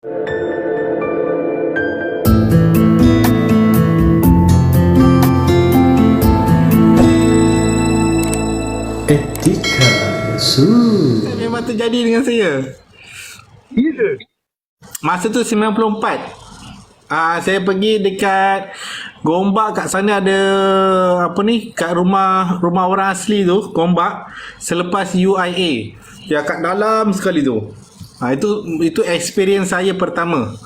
Etika Memang terjadi dengan saya. Ya. Masa tu 94. Saya pergi dekat Gombak, kat sana ada apa ni, kat rumah orang asli tu, Gombak, selepas UIA. Ya, kat dalam sekali tu. Itu experience saya pertama.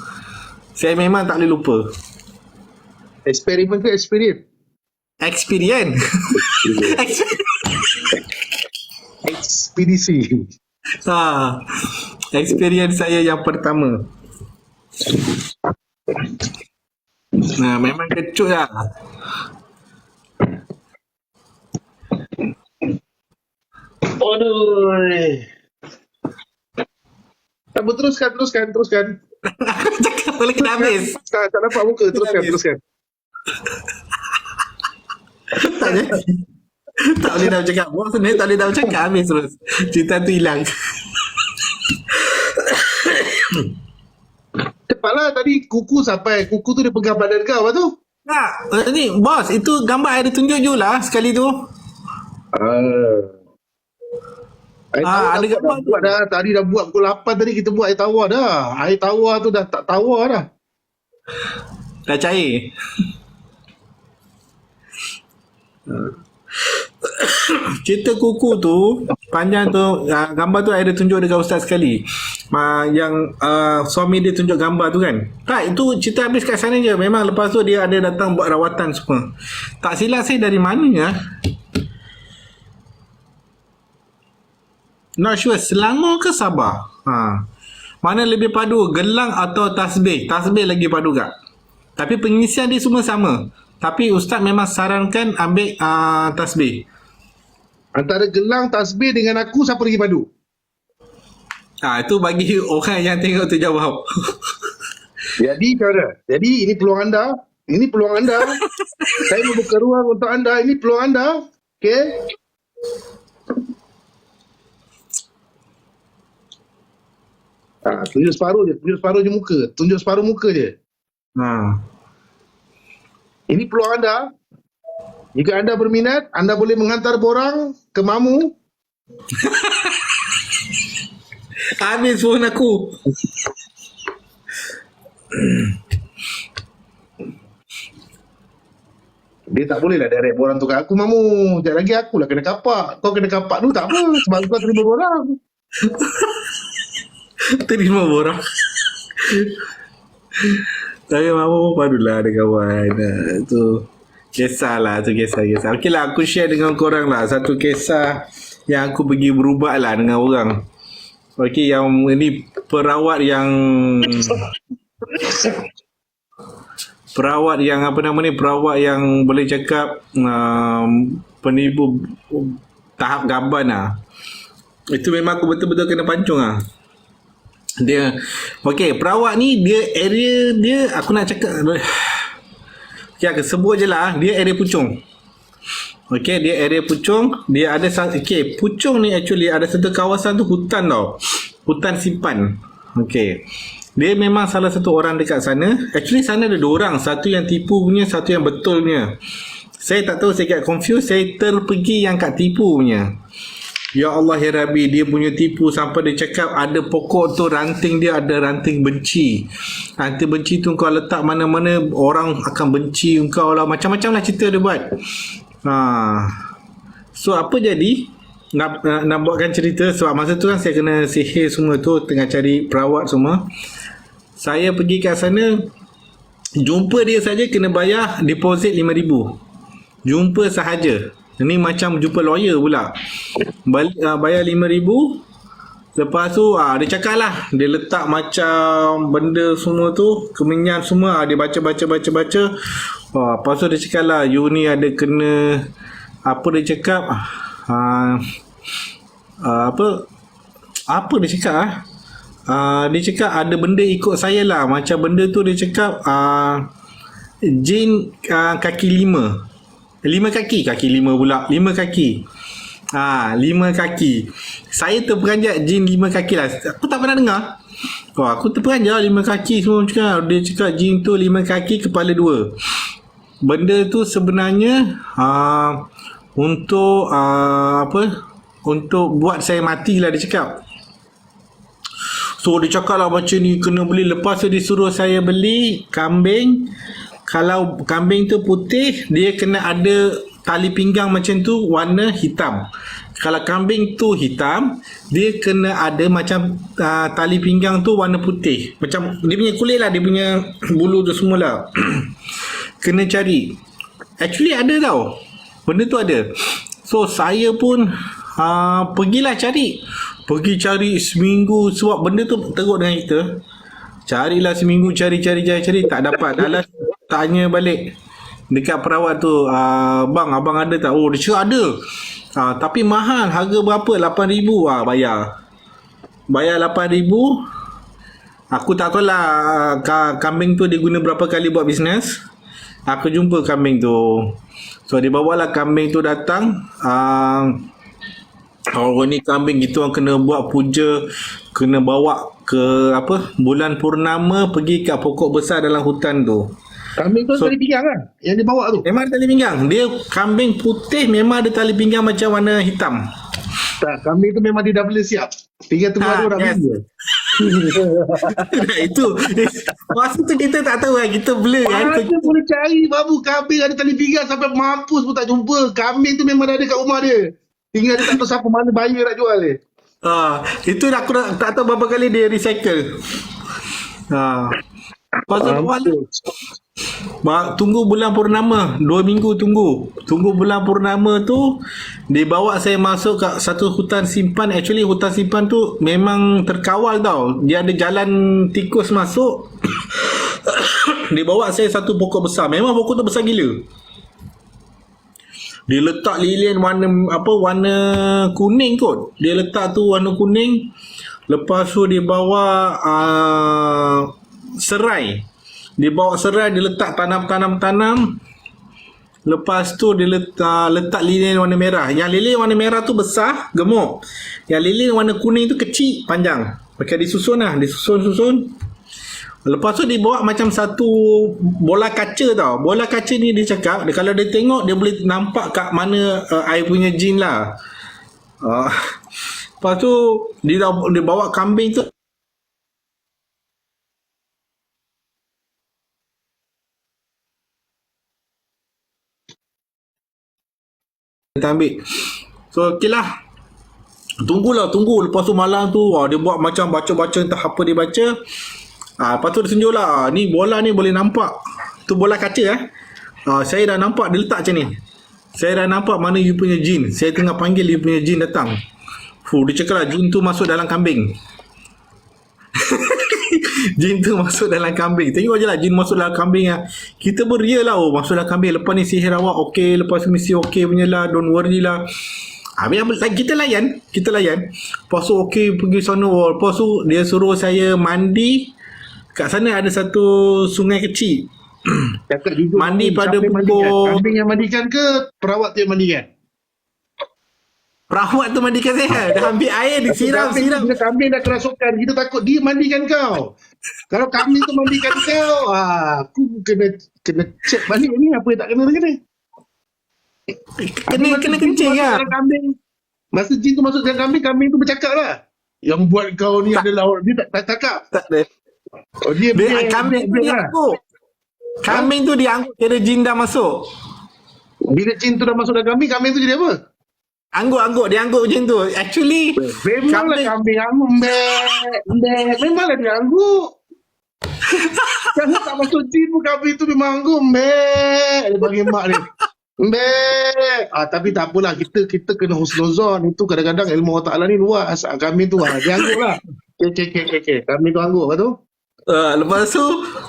Saya memang tak boleh lupa. Eksperimen ke experience? Experience. Ekspedisi. Experience saya yang pertama. Memang kecut lah. Aduh. Tak apa, teruskan. Cakap boleh kena habis. Tak nampak muka, teruskan. Tak jadi. Tak boleh dah cakap. Buang sebenarnya tak boleh dah cakap, habis terus. Cerita tu hilang. Cepatlah, tadi kuku sampai. Kuku tu dia pegang badan kau, apa tu? Ni bos, itu gambar ada tunjuk je lah sekali tu. Ada gambar tu. Buat dah, tadi dah buat pukul 8 tadi kita buat air tawar dah. Air tawar tu dah tak tawar dah. Dah cair. Cerita kuku tu panjang tu, gambar tu ada tunjuk dekat ustaz sekali. Yang suami dia tunjuk gambar tu kan. Tak, itu cerita habis kat sana je. Memang lepas tu dia ada datang buat rawatan semua. Tak silap saya dari mana ya? Not sure, Selangor ke Sabah? Mana lebih padu, gelang atau tasbih? Tasbih lagi padu kak. Tapi pengisian dia semua sama. Tapi ustaz memang sarankan ambil tasbih. Antara gelang, tasbih dengan aku, siapa lagi padu? Itu bagi orang yang tengok tu jawab. Jadi cara. Jadi ini peluang anda. Saya membuka ruang untuk anda. Ini peluang anda. Okey. Tunjuk separuh muka je. Ini peluang anda. Jika anda berminat, anda boleh menghantar borang ke Mamu. Habis phone aku. Dia tak boleh lah direct borang tu kat aku, Mamu. Sekejap lagi akulah kena kapak. Kau kena kapak dulu tak apa. Sebab kau terima borang. Terima borang. Tapi Mamu padulah ada kawan. Tu kisah. Okey lah, aku share dengan korang lah satu kisah yang aku pergi berubat lah dengan orang. Okey, yang ini perawat yang boleh cakap penipu tahap gaban lah. Itu memang aku betul-betul kena pancung lah. Dia, okey, perawat ni dia area dia, aku nak cakap, aku sebut je lah, dia area Puchong. Okey, dia area Puchong. Dia ada Puchong ni actually ada satu kawasan tu hutan tau. Hutan simpan. Okey. Dia memang salah satu orang dekat sana. Actually sana ada dua orang, satu yang tipu punya, satu yang betul punya. Saya tak tahu, saya agak confused. Saya terpergi yang kat tipu punya. Ya Allah ya Rabbi, dia punya tipu sampai dia cakap ada pokok tu, ranting dia ada ranting benci. Ranting benci tu kau letak mana-mana orang akan benci kau lah. Macam-macam lah cerita dia buat. So apa jadi, nak buatkan cerita, sebab masa tu kan saya kena sihir semua tu, tengah cari perawat semua. Saya pergi kat sana, jumpa dia saja kena bayar deposit RM5,000. Jumpa sahaja. Ini macam jumpa lawyer pula. Bayar RM5,000. Lepas tu dia cakap lah, dia letak macam benda semua tu, kemenyan semua, dia baca. Lepas tu dia cakap lah, you ni ada kena, apa dia cakap, apa dia cakap dia cakap ada benda ikut saya lah. Macam benda tu dia cakap jin kaki 5 kaki 5 pula, 5 kaki. 5 kaki. Saya terperanjat jin 5 kaki lah. Aku tak pernah dengar. Aku terperanjat 5 kaki semua cakap. Dia cakap jin tu 5 kaki kepala 2. Benda tu sebenarnya untuk untuk buat saya matilah dia cakap. So dia cakap lah macam ni kena beli. Lepas tu dia suruh saya beli kambing. Kalau kambing tu putih, dia kena ada tali pinggang macam tu warna hitam. Kalau kambing tu hitam, dia kena ada macam tali pinggang tu warna putih. Macam dia punya kulit lah, dia punya bulu tu semua lah. Kena cari. Actually ada tau. Benda tu ada. So saya pun pergilah cari. Pergi cari seminggu sebab benda tu teruk dengan kita. Carilah seminggu, cari, tak dapat. Dah tanya balik dekat perawat tu, bang, abang ada tak? Oh, dia cakap ada. Tapi mahal, harga berapa? 8,000 bayar 8,000. Aku tak tahu lah kambing tu dia guna berapa kali buat bisnes. Aku jumpa kambing tu. So dia bawalah kambing tu datang. Orang ni kambing gitu orang kena buat puja, kena bawa ke bulan purnama pergi kat pokok besar dalam hutan tu. Kambing tu tali pinggang kan yang dia bawa tu? Memang ada tali pinggang. Dia kambing putih memang ada tali pinggang macam warna hitam. Tak, kambing tu memang dia dah boleh siap. Tinggal tunggu ada orang yes. beli. Itu masa tu kita tak tahu kan, kita blur kan. Mana boleh cari babu kambing ada tali pinggang sampai mampus pun tak jumpa. Kambing tu memang dah ada kat rumah dia. Tinggal dia tak tahu siapa mana buyer nak jual dia. Itu aku tak tahu berapa kali dia recycle. Pasal tunggu bulan purnama 2 minggu tunggu bulan purnama tu dia bawa saya masuk kat satu hutan simpan. Actually hutan simpan tu memang terkawal tau, dia ada jalan tikus masuk. Dia bawa saya satu pokok besar, memang pokok tu besar gila. Dia letak lilin warna kuning kot. Dia letak tu warna kuning. Lepas tu dia bawa serai. Dia bawa serai, dia letak tanam. Lepas tu dia letak lilin warna merah. Yang lilin warna merah tu besar, gemuk. Yang lilin warna kuning tu kecil, panjang. Macam disusun lah, disusun. Lepas tu dia bawa macam satu bola kaca tau. Bola kaca ni dia cakap, kalau dia tengok dia boleh nampak kat mana I punya jin lah. Lepas tu dia bawa kambing tu. Kita ambil. So okey lah. Tunggu. Lepas tu malam tu dia buat macam baca-baca entah apa dia baca. Lepas tu dia tunjuk lah, ni bola ni boleh nampak. Tu bola kaca saya dah nampak dia letak macam ni. Saya dah nampak mana you punya jin. Saya tengah panggil you punya jin datang. Dia cakap lah jin tu masuk dalam kambing. Jin tu masuk dalam kambing. Tengok je lah jin masuk dalam kambing lah. Kita beria lah, masuk dalam kambing. Lepas ni sihir awak okey, lepas tu mesti okey punya lah, don't worry lah. Kita layan. Lepas tu okey pergi sana. Lepas tu dia suruh saya mandi. Kat sana ada satu sungai kecil. Mandi pada pukul. Kambing yang mandikan ke perawat tu yang mandikan? Perawat tu mandikan saya. Dah ambil air disiram. Bila kambing dah kerasukan, kita takut dia mandikan kau. Kalau kambing tu mandikan kau, aku kena check balik ni apa yang tak kena. Kena kencing lah. Masa jin tu masuk dalam kambing tu bercakap lah. Yang buat kau ni adalah orang ni tak cakap. Tak ada. Dia kambing tu diangkut. Kambing tu diangkut kira jin dah masuk. Bila jin tu dah masuk dalam kambing tu jadi apa? Anggut dianggut macam tu. Actually memanglah kambing anggut. Memanglah dia anggut. Kalau tak masuk jin pun kambing tu memang anggut. Dia bagi mak dia. Tapi tak apalah, kita kena husnuzon. Itu kadang-kadang ilmu Allah Ta'ala ni luas. Kambing tu dia anggut lah. Kambing tu anggut. Apa tu? Lepas tu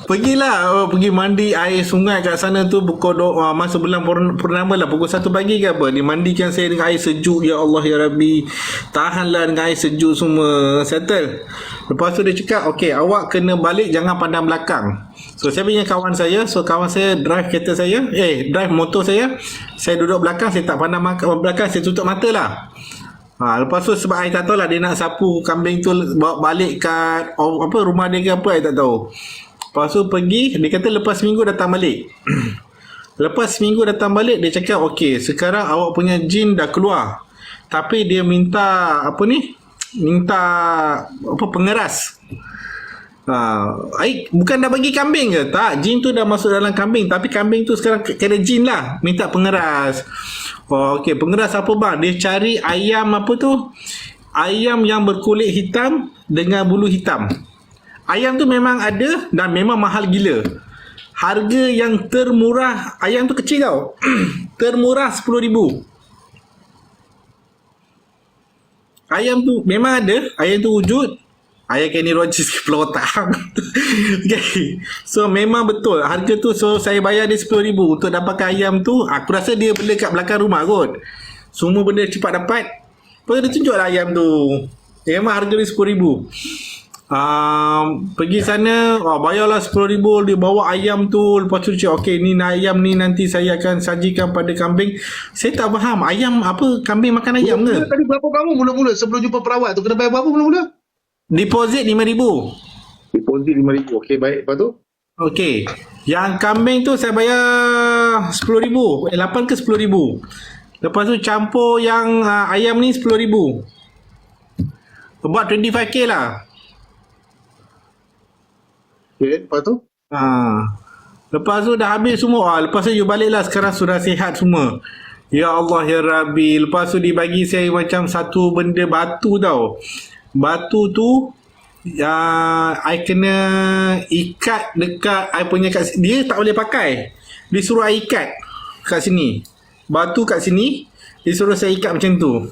pergi mandi air sungai kat sana tu pukul masa bulan purnama lah, pukul 1 pagi ke apa. Dimandikan saya dengan air sejuk. Ya Allah ya Rabbi, tahanlah dengan air sejuk semua. Settle. Lepas tu dia cakap okey, awak kena balik, jangan pandang belakang. So saya punya kawan saya, kawan saya drive kereta saya, drive motor saya duduk belakang, saya tak pandang belakang, saya tutup mata lah. Lepas tu sebab I tak tahu lah dia nak sapu kambing tu bawa balik kat rumah dia ke apa, I tak tahu. Lepas tu pergi, dia kata lepas seminggu datang balik. Lepas seminggu datang balik, dia cakap okey, sekarang awak punya jin dah keluar. Tapi dia minta minta pengeras. Bukan dah bagi kambing ke? Tak, jin tu dah masuk dalam kambing, tapi kambing tu sekarang kena jin lah, minta pengeras. Okey, pengeras apa bang? Dia cari ayam ayam yang berkulit hitam dengan bulu hitam. Ayam tu memang ada dan memang mahal gila. Harga yang termurah, ayam tu kecil tau. Termurah 10,000. Ayam tu memang ada, ayam tu wujud. Ayam Kenny Rogers kepala otak. Okay. So memang betul harga tu. So saya bayar dia 10,000 untuk dapatkan ayam tu. Aku rasa dia bela kat belakang rumah kot. Semua benda cepat dapat. Lepas tu dia tunjuklah ayam tu. Memang harga dia 10,000. Pergi sana, bayarlah 10,000. Dia bawa ayam tu. Lepas tu dia cakap, okay, ni ayam ni nanti saya akan sajikan pada kambing. Saya tak faham, ayam apa, kambing makan ayam ke? Tadi berapa kamu mula-mula sebelum jumpa perawat tu? Kena bayar berapa mula-mula? Deposit 5,000. Deposit 5,000. Okey, baik. Lepas tu? Okey. Yang kambing tu saya bayar 10,000. 8 ke 10,000. Lepas tu campur yang ayam ni 10,000. About 25k lah. Okey, lepas tu? Lepas tu dah habis semua. Lepas tu you balik lah. Sekarang sudah sihat semua. Ya Allah ya Rabbi. Lepas tu dibagi saya macam satu benda batu tau. Batu tu I kena ikat dekat I punya dia tak boleh pakai. Dia suruh I ikat kat sini. Batu kat sini, dia suruh saya ikat macam tu.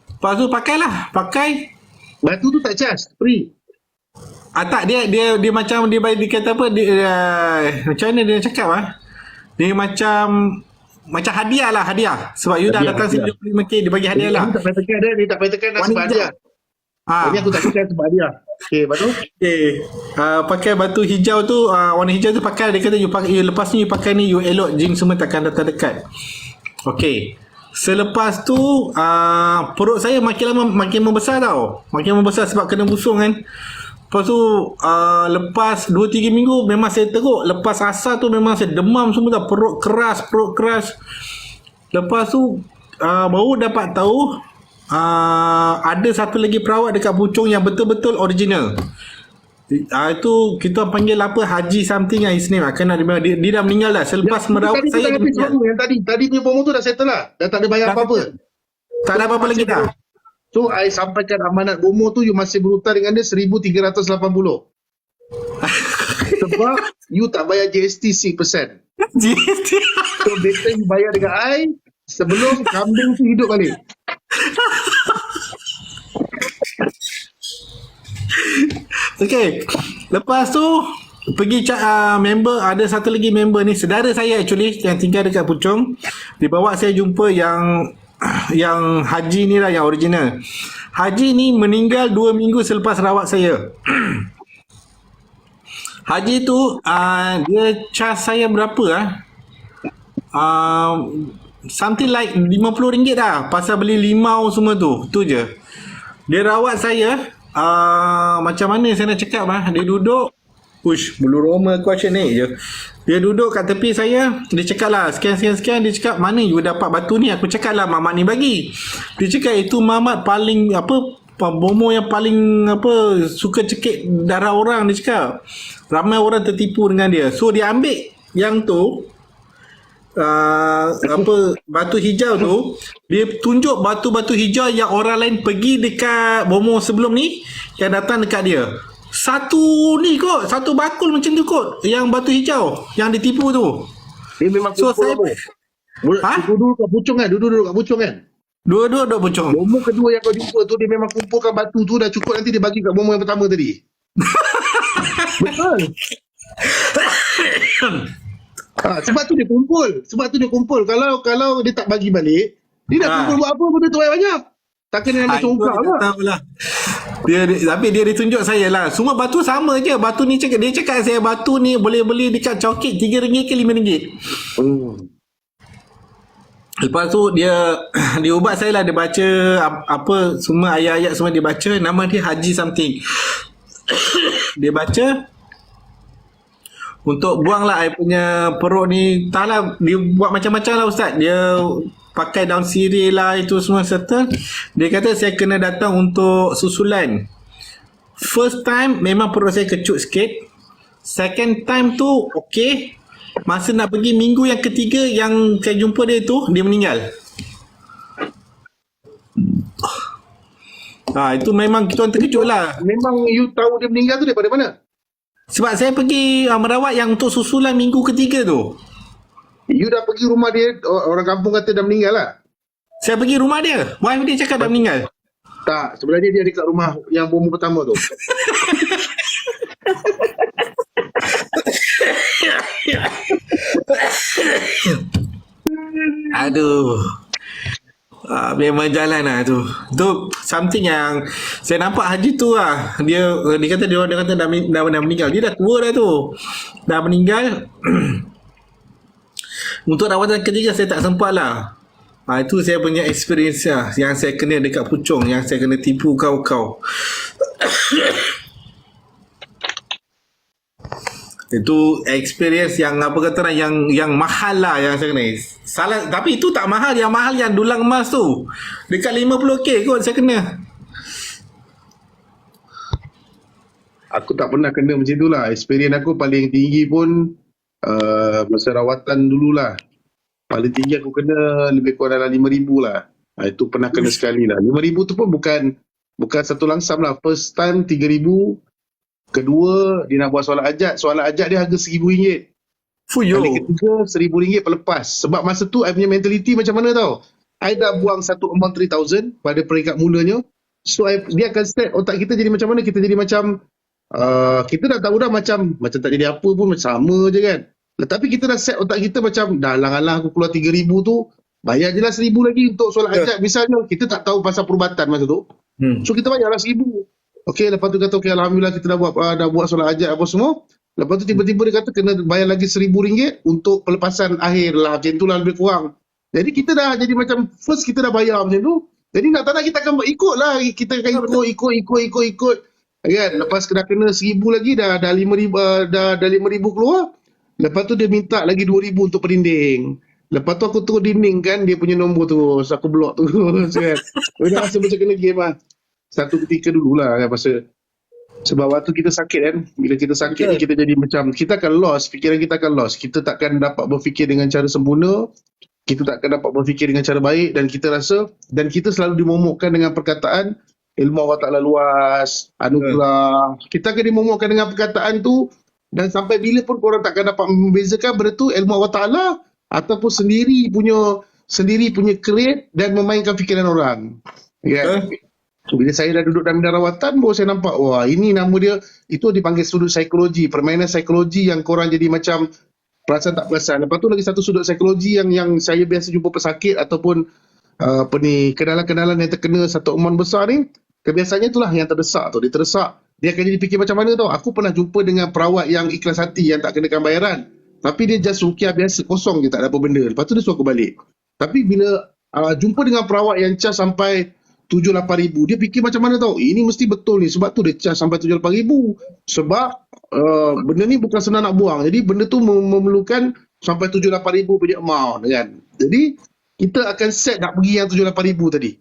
Lepas tu pakailah. Pakai. Batu tu tak charge, free. Tak, dia macam dia kata apa, macam mana dia cakap dia macam hadiah lah, hadiah. Sebab you dah datang sini 25k, dia bagi hadiah lah. Dia tak payah tekan dia tak payah tekan dah sebab hadiah. Ini aku tak tekan sebab hadiah. Okey, lepas tu? Pakai batu hijau tu, warna hijau tu pakai. Dia kata you lepas ni you pakai ni, you elok jin semua takkan datang dekat. Okey. Selepas tu perut saya makin lama makin membesar tau. Makin membesar sebab kena busung kan. Lepas tu lepas 2-3 minggu memang saya teruk. Lepas asar tu memang saya demam semua tau. Perut keras. Lepas tu baru dapat tahu ada satu lagi perawat dekat Puchong yang betul-betul original. Itu kita panggil apa, Haji something his name. Dia dah meninggal dah. Selepas merawat saya dia meninggal. Yang tadi punya bomo tu dah settle lah. Dah tak ada bayar apa-apa. Tak ada apa-apa lagi dah. So I sampaikan amanat bomo tu, you masih berhutang dengan dia 1,380. Sebab you tak bayar GST 6%. GST. So better you bayar dengan I sebelum kambing tu hidup balik. Okay. Lepas tu pergi member, ada satu lagi member ni, saudara saya actually yang tinggal dekat Puchong. Dibawa saya jumpa yang Haji ni lah, yang original. Haji ni meninggal 2 minggu selepas rawat saya. Haji tu dia charge saya berapa something like RM50 dah pasal beli limau semua tu. Tu je. Dia rawat saya macam mana saya nak cakap dia duduk, bulu roma question ni je. Dia duduk kat tepi saya, dia cakap lah sekian. Dia cakap, mana you dapat batu ni? Aku cakap lah Mamat ni bagi. Dia cakap itu Mamat paling bomo yang paling suka cekik darah orang. Dia cakap ramai orang tertipu dengan dia. So dia ambil yang tu batu hijau tu, dia tunjuk batu-batu hijau yang orang lain pergi dekat bomo sebelum ni yang datang dekat dia. Satu ni kot, satu bakul macam tu kot, yang batu hijau yang ditipu tu. Dia memang so saya duduk kat Puchong kan? Duduk kat Puchong kan? Dua-dua duduk Puchong. Bomo kedua yang kau jumpa tu, dia memang kumpulkan batu tu dah cukup, nanti dia bagi kat bomo yang pertama tadi. Betul. Sebab tu dia kumpul. Kalau dia tak bagi balik, dia nak kumpul buat apa benda tu banyak. Tak kena ada congkak lah. Tapi dia ditunjuk saya lah. Semua batu sama je. Batu ni dia cakap saya batu ni boleh beli dekat Chowkit RM3 ke RM5. Lepas tu dia dia ubat saya lah, dia baca apa semua ayat-ayat semua dia baca, nama dia Haji something. Dia baca untuk buang lah I punya perut ni. Tak lah, dia buat macam-macam lah Ustaz. Dia pakai daun sirih lah, itu semua serta. Dia kata saya kena datang untuk susulan. First time memang perut saya kecut sikit. Second time tu okay. Masa nak pergi minggu yang ketiga yang saya jumpa dia tu, dia meninggal. Itu memang kita orang terkejut lah. Memang you tahu dia meninggal tu daripada mana? Sebab saya pergi merawat yang untuk susulan minggu ketiga tu. You dah pergi rumah dia, orang kampung kata dah meninggal lah. Saya pergi rumah dia. Wife dia cakap dah meninggal. Tak, sebenarnya dia dekat rumah yang bom pertama tu. Aduh. Memang jalan lah tu. Tu something yang saya nampak haji tu lah. Dia kata dia kata dah meninggal. Dia dah tua dah tu. Dah meninggal. Untuk rawatan ketiga saya tak sempat lah. Itu saya punya experience lah. Yang saya kena dekat Puchong. Yang saya kena tipu kau-kau. Itu experience yang apa kata orang yang mahal lah yang saya kena. Salah, tapi itu tak mahal. Yang mahal yang dulang emas tu. Dekat 50k kot saya kena. Aku tak pernah kena macam tu lah. Experience aku paling tinggi pun masa rawatan dululah. Paling tinggi aku kena lebih kurang dalam 5,000 lah. Itu pernah kena sekali lah. 5,000 tu pun bukan satu langsam lah. First time 3,000. Kedua, dia nak buat solat hajat. Solat hajat dia harga RM1,000. Fuyo. Kali ketiga, RM1,000 pelepas. Sebab masa tu, I punya mentality macam mana tau? I dah buang satu amount 3,000 pada peringkat mulanya. So, dia akan set otak kita jadi macam mana? Kita jadi macam, kita dah tahu dah macam tak jadi apa pun, macam sama je kan. Tetapi kita dah set otak kita macam, dah alang-alang aku keluar 3,000 tu, bayar je lah 1,000 lagi untuk solat hajat. Misalnya, kita tak tahu pasal perubatan masa tu. So, kita bayar lah 1,000. Okey, lepas tu kata, okey, Alhamdulillah kita dah buat solat hajat apa semua. Lepas tu tiba-tiba dia kata kena bayar lagi RM1,000 untuk pelepasan akhir lah. Macam tu lah lebih kurang. Jadi kita dah jadi macam, first kita dah bayar macam tu. Jadi nak tak nak kita akan ikut lah. Kita akan ikut. Kan? Lepas dah kena 1,000 lagi, dah 5,000 keluar. Lepas tu dia minta lagi 2,000 untuk pendinding. Lepas tu aku turun dinding kan, dia punya nombor tu. So aku block tu. Kan? Dia rasa macam kena game lah. Satu ketika dululah kan masa sebab waktu kita sakit kan, bila kita sakit ni kita jadi macam kita akan lost, fikiran kita akan lost, kita takkan dapat berfikir dengan cara sempurna, kita takkan dapat berfikir dengan cara baik dan kita rasa dan kita selalu dimomokkan dengan perkataan ilmu Allah Ta'ala luas, anugerah. Kita akan dimomokkan dengan perkataan tu dan sampai bila pun korang takkan dapat membezakan benda tu ilmu Allah Ta'ala ataupun sendiri punya create dan memainkan fikiran orang. Kan? So, bila saya dah duduk dalam bidang rawatan, baru saya nampak, wah ini nama dia, itu dipanggil sudut psikologi, permainan psikologi yang korang jadi macam perasan tak perasan. Lepas tu lagi satu sudut psikologi yang saya biasa jumpa pesakit ataupun kenalan-kenalan yang terkena satu amount besar ni, kebiasaannya itulah yang terdesak tu, dia terdesak. Dia akan jadi fikir macam mana tau. Aku pernah jumpa dengan perawat yang ikhlas hati, yang tak kenakan bayaran. Tapi dia just rukiah biasa, kosong je, tak ada apa benda. Lepas tu dia suruh aku balik. Tapi bila jumpa dengan perawat yang cas sampai 7-8 ribu, dia fikir macam mana tau, ini mesti betul ni, sebab tu dia cas sampai 7-8 ribu, sebab benda ni bukan senang nak buang, jadi benda tu memerlukan sampai 7-8 ribu punya amount kan. Jadi kita akan set nak pergi yang 7-8 ribu tadi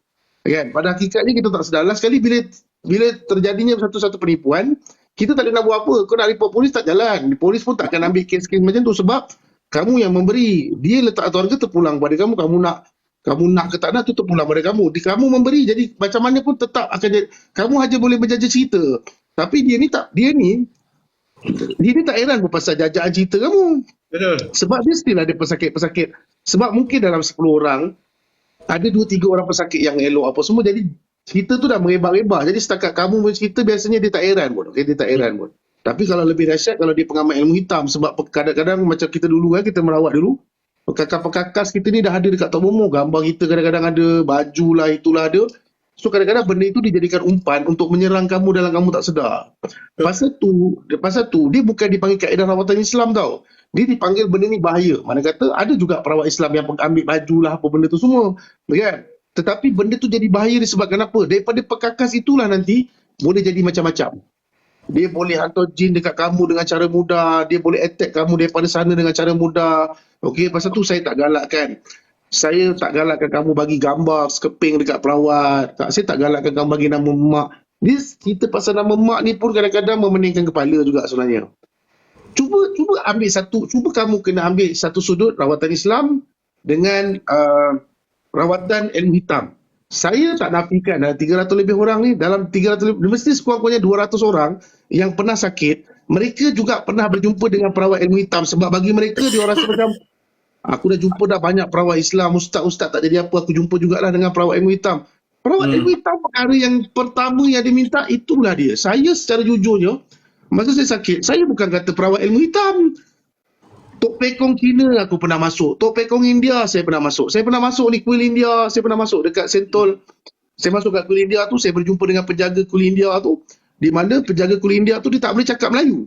kan. Pada hakikatnya kita tak sedar lah sekali bila terjadinya satu-satu penipuan, kita tak ada nak buat apa. Kau nak report polis tak jalan, polis pun tak akan ambil kes-kes macam tu sebab kamu yang memberi, dia letak atau harga terpulang pada kamu, kamu nak ke tak nak tu terpulang pada kamu. Kamu memberi, jadi macam mana pun tetap akan jadi. Kamu hanya boleh berjaja cerita. Tapi dia ni tak heran pun pasal jajaan cerita kamu. Betul. Sebab dia still ada pesakit-pesakit. Sebab mungkin dalam 10 orang, ada 2-3 orang pesakit yang elok apa semua. Jadi cerita tu dah merebak-rebak. Jadi setakat kamu bercerita, biasanya dia tak heran pun. Okay? Dia tak heran pun. Tapi kalau lebih dahsyat, kalau dia pengamat ilmu hitam. Sebab kadang-kadang macam kita dulu kan, kita merawat dulu. Pekakas-pekakas kita ni dah ada dekat Tok Momo. Gambar kita kadang-kadang ada, baju lah, itulah ada. So kadang-kadang benda itu dijadikan umpan untuk menyerang kamu dalam kamu tak sedar. Pasal tu dia bukan dipanggil kaedah rawatan Islam tau. Dia dipanggil benda ni bahaya. Mana kata ada juga perawat Islam yang ambil baju lah apa benda tu semua. Kan? Tetapi benda tu jadi bahaya disebabkan apa? Daripada perkakas itulah nanti boleh jadi macam-macam. Dia boleh hantar jin dekat kamu dengan cara mudah. Dia boleh attack kamu daripada sana dengan cara mudah. Okey, pasal tu saya tak galakkan. Saya tak galakkan kamu bagi gambar sekeping dekat perawat. Saya tak galakkan kamu bagi nama mak. Dia cerita pasal nama mak ni pun kadang-kadang memeningkan kepala juga sebenarnya. Cuba ambil cuba kamu kena ambil satu sudut rawatan Islam dengan rawatan ilmu hitam. Saya tak nafikan 300 lebih orang ni, dalam 300 lebih, mesti sekurang-kurangnya 200 orang yang pernah sakit, mereka juga pernah berjumpa dengan perawat ilmu hitam. Sebab bagi mereka, dia rasa macam, aku dah jumpa dah banyak perawat Islam, ustaz-ustaz tak jadi apa, aku jumpa jugalah dengan perawat ilmu hitam. Perawat ilmu hitam perkara yang pertama yang dia minta, itulah dia. Saya secara jujurnya, masa saya sakit, saya bukan kata perawat ilmu hitam. Tok Pekong Cina aku pernah masuk. Tok Pekong India saya pernah masuk. Saya pernah masuk ni kuil India, saya pernah masuk dekat Sentol. Saya masuk kat kuil India tu, saya berjumpa dengan penjaga kuil India tu. Di mana penjaga kuil India tu dia tak boleh cakap Melayu.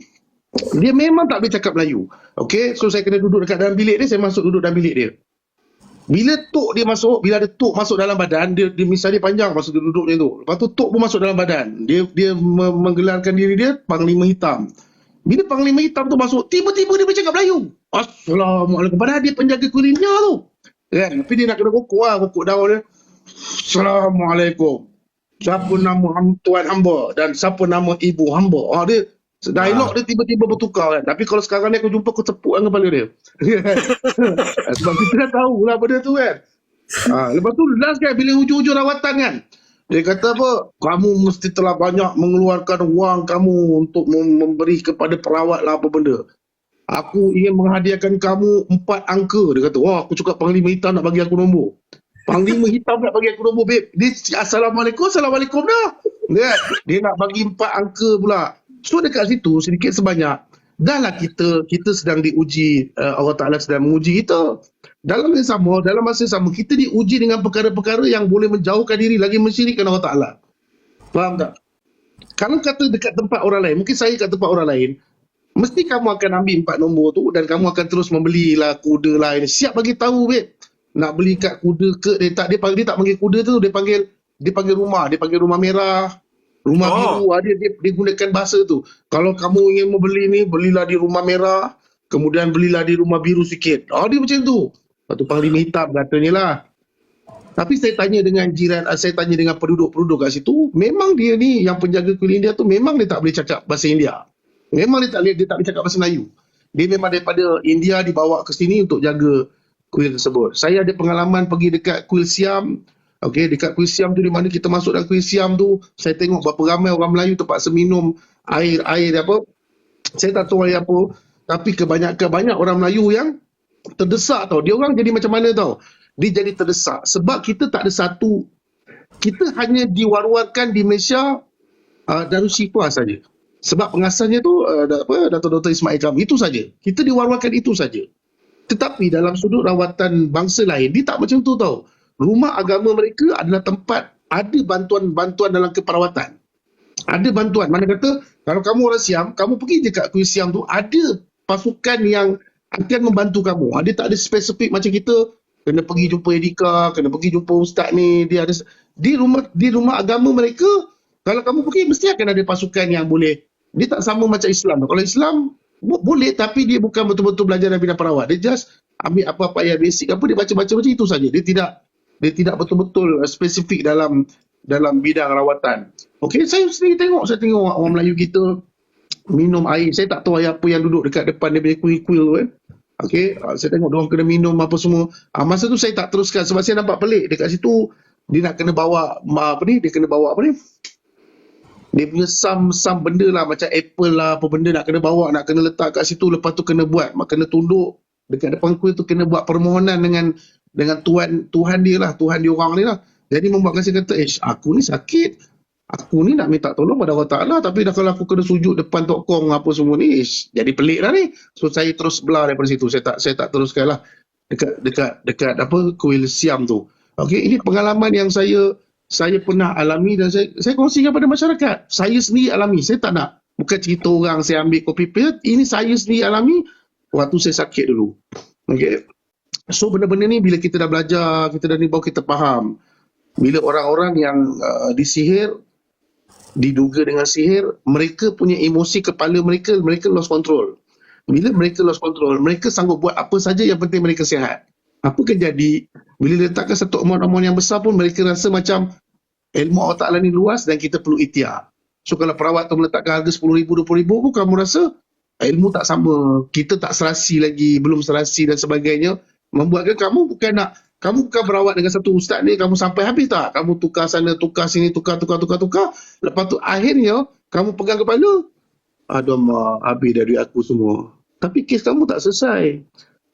Dia memang tak boleh cakap Melayu. Okay, so saya kena duduk dekat dalam bilik dia, saya masuk duduk dalam bilik dia. Bila tok dia masuk, bila ada tok masuk dalam badan, dia misalnya panjang masa dia duduk dia tu. Lepas tu tok pun masuk dalam badan. Dia menggelarkan diri dia Panglima Hitam. Bila Panglima Hitam tu masuk, tiba-tiba dia bercakap Melayu. Assalamualaikum. Padahal dia penjaga kulinya tu. Kan? Tapi dia nak kena rokok daun dia. Assalamualaikum. Siapa nama tuan hamba dan siapa nama ibu hamba. Dia dialog dia tiba-tiba bertukar kan. Tapi kalau sekarang ni aku jumpa, aku tepuk dengan kepala dia. Sebab kita dah tahulah benda tu kan. Lepas tu last kan, bila hujung-hujung rawatan kan, dia kata apa, kamu mesti telah banyak mengeluarkan wang kamu untuk memberi kepada perawat lah apa benda. Aku ingin menghadiahkan kamu 4 angka. Dia kata, wah aku cakap Panglima Hitam nak bagi aku nombor. Panglima Hitam nak bagi aku nombor, babe. Dia Assalamualaikum dah. Dia nak bagi 4 angka pula. So dekat situ sedikit sebanyak, dah lah kita sedang diuji, Allah Ta'ala sedang menguji kita. Dalam masa yang sama, kita diuji dengan perkara-perkara yang boleh menjauhkan diri lagi mensyirikkan Allah Ta'ala. Faham tak? Kalau kata dekat tempat orang lain, mungkin saya kat tempat orang lain, mesti kamu akan ambil 4 nombor tu dan kamu akan terus membelilah kuda lah. Siap bagi tahu, babe. Nak beli kat kuda ke, dia tak panggil kuda tu, dia panggil rumah. Dia panggil rumah merah, rumah biru. Dia gunakan bahasa tu. Kalau kamu ingin membeli ni, belilah di rumah merah, kemudian belilah di rumah biru sikit. Dia macam tu. Lepas tu Panglima Hitam katanya lah. Tapi saya tanya dengan penduduk-penduduk kat situ, memang dia ni yang penjaga kuil India tu, memang dia tak boleh cakap bahasa India. Memang dia tak boleh cakap bahasa Melayu. Dia memang daripada India dibawa ke sini untuk jaga kuil tersebut. Saya ada pengalaman pergi dekat kuil Siam. Okey, dekat kuil Siam tu, di mana kita masuk dalam kuil Siam tu, saya tengok berapa ramai orang Melayu terpaksa minum air apa. Saya tak tahu air apa, tapi banyak orang Melayu yang terdesak tau. Dia orang jadi macam mana tau? Dia jadi terdesak sebab kita tak ada satu, kita hanya diwar-warkan di Malaysia Darul Shifa saja. Sebab pengasasnya tu Dato' Dr. Ismail Kamil, itu saja. Kita diwar-warkan itu saja. Tetapi dalam sudut rawatan bangsa lain, dia tak macam tu tau. Rumah agama mereka adalah tempat ada bantuan dalam keperawatan. Ada bantuan. Mana kata kalau kamu orang Siam, kamu pergi dekat kuil Siam tu, ada pasukan yang akan membantu kamu. Dia tak ada spesifik macam kita kena pergi jumpa Edika, kena pergi jumpa ustaz ni. Dia ada di rumah agama mereka, kalau kamu pergi mesti akan ada pasukan yang boleh. Dia tak sama macam Islam. Kalau Islam boleh, tapi dia bukan betul-betul belajar dalam bidang perawat. Dia just ambil apa-apa yang basic apa, dia baca-baca macam itu saja. Dia tidak betul-betul spesifik dalam bidang rawatan. Okey, saya tengok orang Melayu kita minum air. Saya tak tahu air apa yang duduk dekat depan dia punya kuil-kuil tu kan. Okey, saya tengok dia orang kena minum apa semua. Masa tu saya tak teruskan sebab saya nampak pelik dekat situ. Dia nak kena bawa dia punya some benda lah, macam apple lah, apa benda nak kena bawa, nak kena letak kat situ. Lepas tu kena kena tunduk dekat depan kuil tu, kena buat permohonan dengan Tuhan dia lah, Tuhan dia orang ni lah. Jadi membuatkan saya kata, aku ni sakit, aku ni nak minta tolong pada Allah Ta'ala, tapi dah kalau aku kena sujud depan Tok Kong apa semua ni, jadi pelik lah ni. So saya terus belah daripada situ. Saya tak teruskan lah dekat apa kuil Siam tu. Okey, ini pengalaman yang saya saya pernah alami dan saya kongsikan pada masyarakat. Saya sendiri alami. Saya tak nak. Bukan cerita orang saya ambil copy paste. Ini saya sendiri alami waktu saya sakit dulu. Okay. So benda-benda ni bila kita dah belajar, kita dah ni baru kita faham. Bila orang-orang yang disihir, diduga dengan sihir, mereka punya emosi kepala mereka lost control. Bila mereka lost control, mereka sanggup buat apa saja yang penting mereka sihat. Apa kan jadi, bila letakkan satu amount yang besar pun mereka rasa macam ilmu Allah Ta'ala ni luas dan kita perlu ikhtiar. So kalau perawat tu meletakkan harga RM10,000, RM20,000 pun kamu rasa ilmu tak sama, kita tak serasi lagi, belum serasi dan sebagainya, membuatkan kamu bukan berawat dengan satu ustaz ni kamu sampai habis tak, kamu tukar sana tukar sini, tukar, lepas tu akhirnya kamu pegang kepala, aduh mak, habis dari aku semua, tapi kes kamu tak selesai.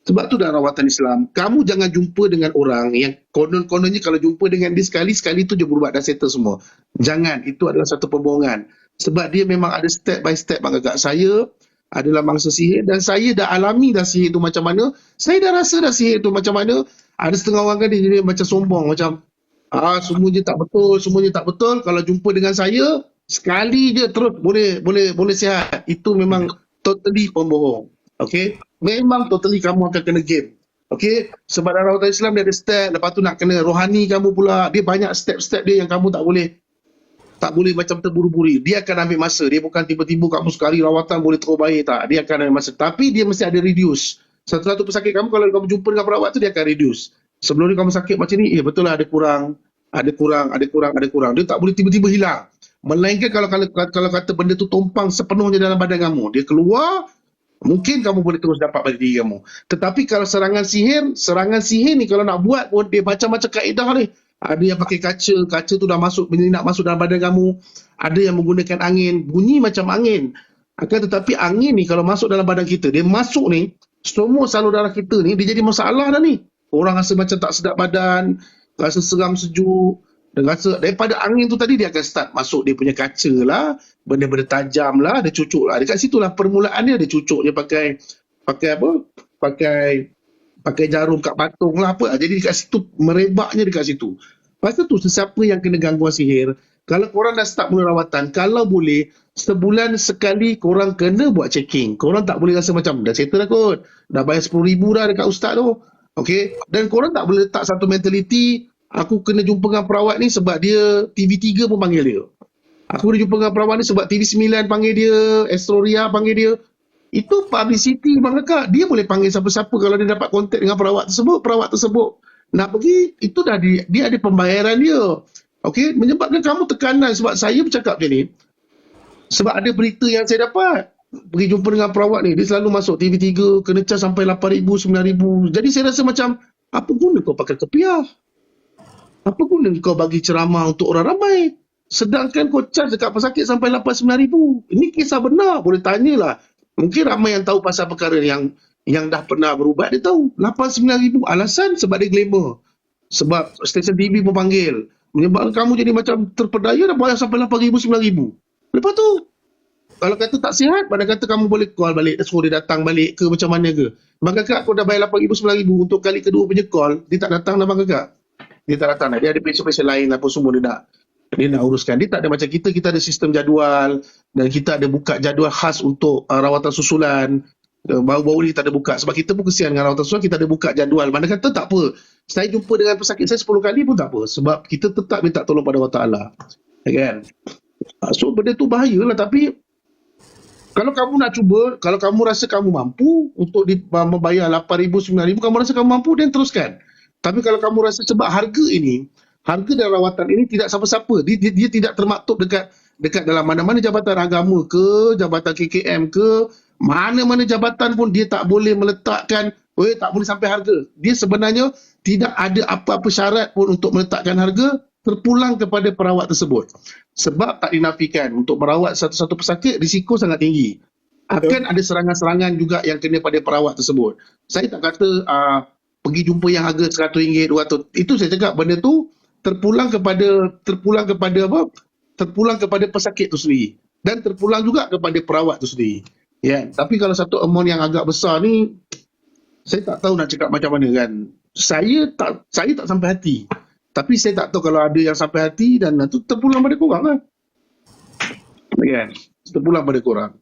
Sebab tu dalam rawatan Islam, kamu jangan jumpa dengan orang yang konon-kononnya kalau jumpa dengan dia sekali tu dia berubah dah settle semua. Jangan, itu adalah satu pembohongan. Sebab dia memang ada step by step bang kakak. Saya adalah mangsa sihir dan saya dah alami dah sihir tu macam mana. Saya dah rasa dah sihir tu macam mana. Ada setengah orang kan dia jadi macam sombong, macam semuanya tak betul. Kalau jumpa dengan saya, sekali je terus boleh sihat. Itu memang totally pembohong. Okay? Memang totally kamu akan kena game. Okay? Sebab dalam rawatan Islam dia ada step, lepas tu nak kena rohani kamu pula. Dia banyak step-step dia yang kamu tak boleh macam terburu-buru. Dia akan ambil masa. Dia bukan tiba-tiba kamu sekali rawatan boleh terus baik, tak. Dia akan ambil masa. Tapi dia mesti ada reduce. Satu-satu pesakit kamu, kalau kamu jumpa dengan perawat tu, dia akan reduce. Sebelum ni kamu sakit macam ni, betul lah ada kurang. Dia tak boleh tiba-tiba hilang. Melainkan kalau kata benda tu tumpang sepenuhnya dalam badan kamu, dia keluar, mungkin kamu boleh terus dapat pada diri kamu. Tetapi kalau serangan sihir ni kalau nak buat pun dia macam-macam kaedah ni. Ada yang pakai kaca tu dah nak masuk dalam badan kamu. Ada yang menggunakan angin, bunyi macam angin. Akan tetapi angin ni kalau masuk dalam badan kita, dia masuk ni, semua salur darah kita ni, dia jadi masalah dah ni. Orang rasa macam tak sedap badan, rasa seram sejuk, dan rasa daripada angin tu tadi dia akan start masuk dia punya kaca lah, benda-benda tajam lah, dia cucuk lah. Dekat situ lah permulaan dia cucuk, dia pakai jarum kat patung lah apa. Jadi dekat situ, merebaknya dekat situ. Lepas tu sesiapa yang kena gangguan sihir, kalau korang dah start mula rawatan, kalau boleh, sebulan sekali korang kena buat checking. Korang tak boleh rasa macam, dah settle dah kot, dah bayar RM10,000 dah dekat ustaz tu. Okay? Dan korang tak boleh letak satu mentaliti, aku kena jumpa dengan perawat ni sebab dia TV3 pun panggil dia. Aku kena jumpa dengan perawat ni sebab TV9 panggil dia, Astroria panggil dia. Itu publicity bang kakak. Dia boleh panggil siapa-siapa kalau dia dapat kontak dengan perawat tersebut nak pergi, itu dah dia ada pembayaran dia. Okey, menyebabkan kamu tekanan. Sebab saya bercakap macam ni, sebab ada berita yang saya dapat, pergi jumpa dengan perawat ni, dia selalu masuk TV3, kena cas sampai RM8,000, RM9,000. Jadi saya rasa macam, apa guna kau pakai kepiah? Apa guna kau bagi ceramah untuk orang ramai? Sedangkan kau cas dekat pesakit sampai RM8,000, RM9,000. Ini kisah benar, boleh tanyalah. Mungkin ramai yang tahu pasal perkara yang dah pernah berubat, dia tahu. RM8,000, RM9,000. Alasan sebab dia glamour. Sebab stesen TV pun panggil. Menyebabkan kamu jadi macam terpedaya, dah bayar sampai RM8,000, RM9,000. Lepas tu, kalau kata tak sihat, pada kata kamu boleh call balik, suruh dia datang balik ke macam mana ke. Bang kakak, kau dah bayar RM8,000, RM9,000 untuk kali kedua punya call, dia tak datang dah bang kakak. Dia tak datang dah. Dia ada patient-patient lain apa semua dia nak uruskan. Dia tak ada macam kita ada sistem jadual dan kita ada buka jadual khas untuk rawatan susulan. Baru-baru ni kita ada buka. Sebab kita pun kesian dengan rawatan susulan, kita ada buka jadual. Mana kata tak apa. Saya jumpa dengan pesakit saya 10 kali pun tak apa. Sebab kita tetap minta tolong pada Allah Ta'ala. Kan? So benda tu bahayalah. Tapi kalau kamu nak cuba, kalau kamu rasa kamu mampu untuk membayar RM8,000, RM9,000, kamu rasa kamu mampu, dan teruskan. Tapi kalau kamu rasa sebab harga dan rawatan ini tidak siapa-siapa, dia tidak termaktub dekat dalam mana-mana jabatan agama ke, jabatan KKM ke, mana-mana jabatan pun dia tak boleh meletakkan, tak boleh sampai harga. Dia sebenarnya tidak ada apa-apa syarat pun untuk meletakkan harga, terpulang kepada perawat tersebut. Sebab tak dinafikan, untuk merawat satu-satu pesakit, risiko sangat tinggi. Akan ada serangan-serangan juga yang kena pada perawat tersebut. Saya tak kata pergi jumpa yang harga RM100, RM200. Itu saya cakap benda tu terpulang kepada pesakit tu sendiri, dan terpulang juga kepada perawat tu sendiri. Ya, tapi kalau satu amount yang agak besar ni, saya tak tahu nak cakap macam mana kan. Saya tak sampai hati. Tapi saya tak tahu kalau ada yang sampai hati dan itu terpulang pada korang lah. Kan? Terpulang pada korang.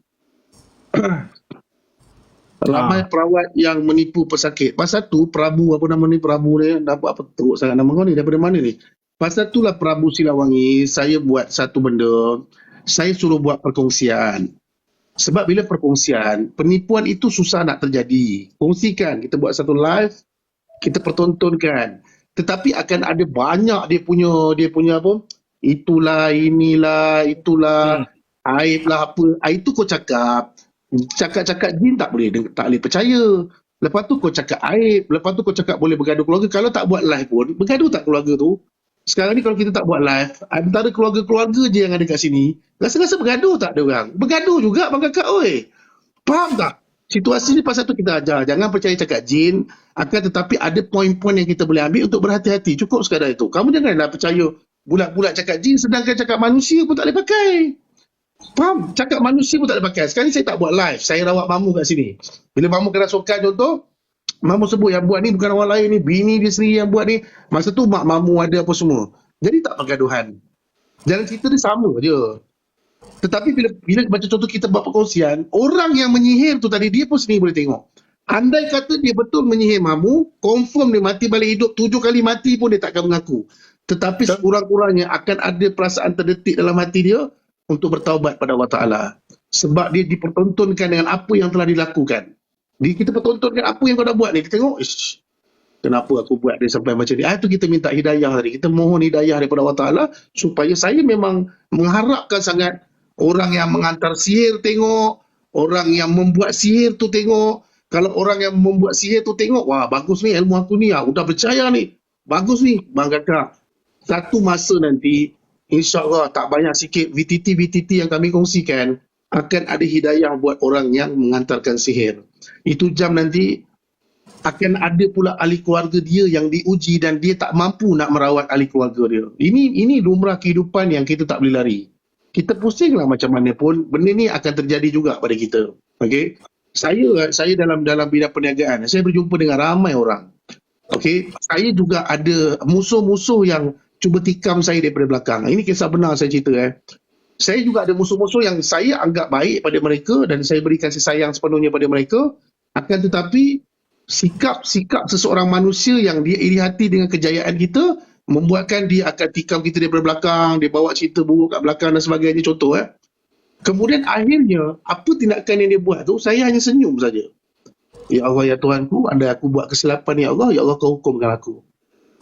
Ramai perawat yang menipu pesakit. Pasal tu Prabu apa nama ni, Prabu ni dapat apa teruk sangat nama kau ni, daripada mana ni? Pasal tu lah Prabu Silawangi saya buat satu benda, saya suruh buat perkongsian. Sebab bila perkongsian, penipuan itu susah nak terjadi. Kongsikan, kita buat satu live, kita pertontonkan. Tetapi akan ada banyak dia punya apa? Itulah, inilah, itulah, aib lah apa. Itu kau cakap jin tak boleh percaya. Lepas tu kau cakap aib, lepas tu kau cakap boleh bergaduh keluarga. Kalau tak buat live pun, bergaduh tak keluarga tu? Sekarang ni kalau kita tak buat live, antara keluarga-keluarga je yang ada kat sini, rasa-rasa bergaduh tak ada orang? Bergaduh juga bang kakak oi. Faham tak? Situasi ni pasal tu kita ajar, jangan percaya cakap jin, akan tetapi ada poin-poin yang kita boleh ambil untuk berhati-hati. Cukup sekadar itu. Kamu janganlah percaya bulat-bulat cakap jin sedangkan cakap manusia pun tak boleh pakai. Faham? Cakap manusia pun tak boleh pakai. Sekarang ni saya tak buat live. Saya rawat mamu kat sini. Bila mamu kena sokan contoh, mamu sebut yang buat ni bukan orang lain ni. Bini dia sendiri yang buat ni. Masa tu mak mamu ada apa semua. Jadi tak pergaduhan. Jalan cerita dia sama je. Tetapi bila macam contoh kita buat perkongsian, orang yang menyihir tu tadi, dia pun sendiri boleh tengok. Andai kata dia betul menyihir mamu, confirm dia mati balik hidup 7 kali mati pun dia takkan mengaku. Tetapi sekurang-kurangnya akan ada perasaan terdetik dalam hati dia untuk bertaubat pada Allah Ta'ala. Sebab dia dipertontonkan dengan apa yang telah dilakukan. Kita pertontonkan apa yang kau dah buat ni. Kita tengok, kenapa aku buat dia sampai macam ni. Itu kita minta hidayah tadi. Kita mohon hidayah daripada Allah Ta'ala supaya saya memang mengharapkan sangat orang yang mengantar sihir tengok, orang yang membuat sihir tu tengok. Kalau orang yang membuat sihir tu tengok, wah bagus ni ilmu aku ni, udah percaya ni. Bagus ni, bang kakak. Satu masa nanti, InsyaAllah tak banyak sikit VTT yang kami kongsikan akan ada hidayah buat orang yang mengantarkan sihir. Itu jam nanti akan ada pula ahli keluarga dia yang diuji dan dia tak mampu nak merawat ahli keluarga dia. Ini lumrah kehidupan yang kita tak boleh lari. Kita pusinglah macam mana pun, benda ni akan terjadi juga pada kita. Okey. Saya dalam bidang perniagaan, saya berjumpa dengan ramai orang. Okey, saya juga ada musuh-musuh yang cuba tikam saya daripada belakang. Ini kisah benar saya cerita. Saya juga ada musuh-musuh yang saya anggap baik pada mereka dan saya berikan kasih sayang sepenuhnya pada mereka. Akan tetapi sikap seseorang manusia yang dia iri hati dengan kejayaan kita membuatkan dia akan tikam kita daripada belakang, dia bawa cerita buruk kat belakang dan sebagainya, contoh. Kemudian akhirnya apa tindakan yang dia buat tu, saya hanya senyum saja. Ya Allah, ya Tuhanku, andai aku buat kesilapan, ya Allah kau hukumkan aku.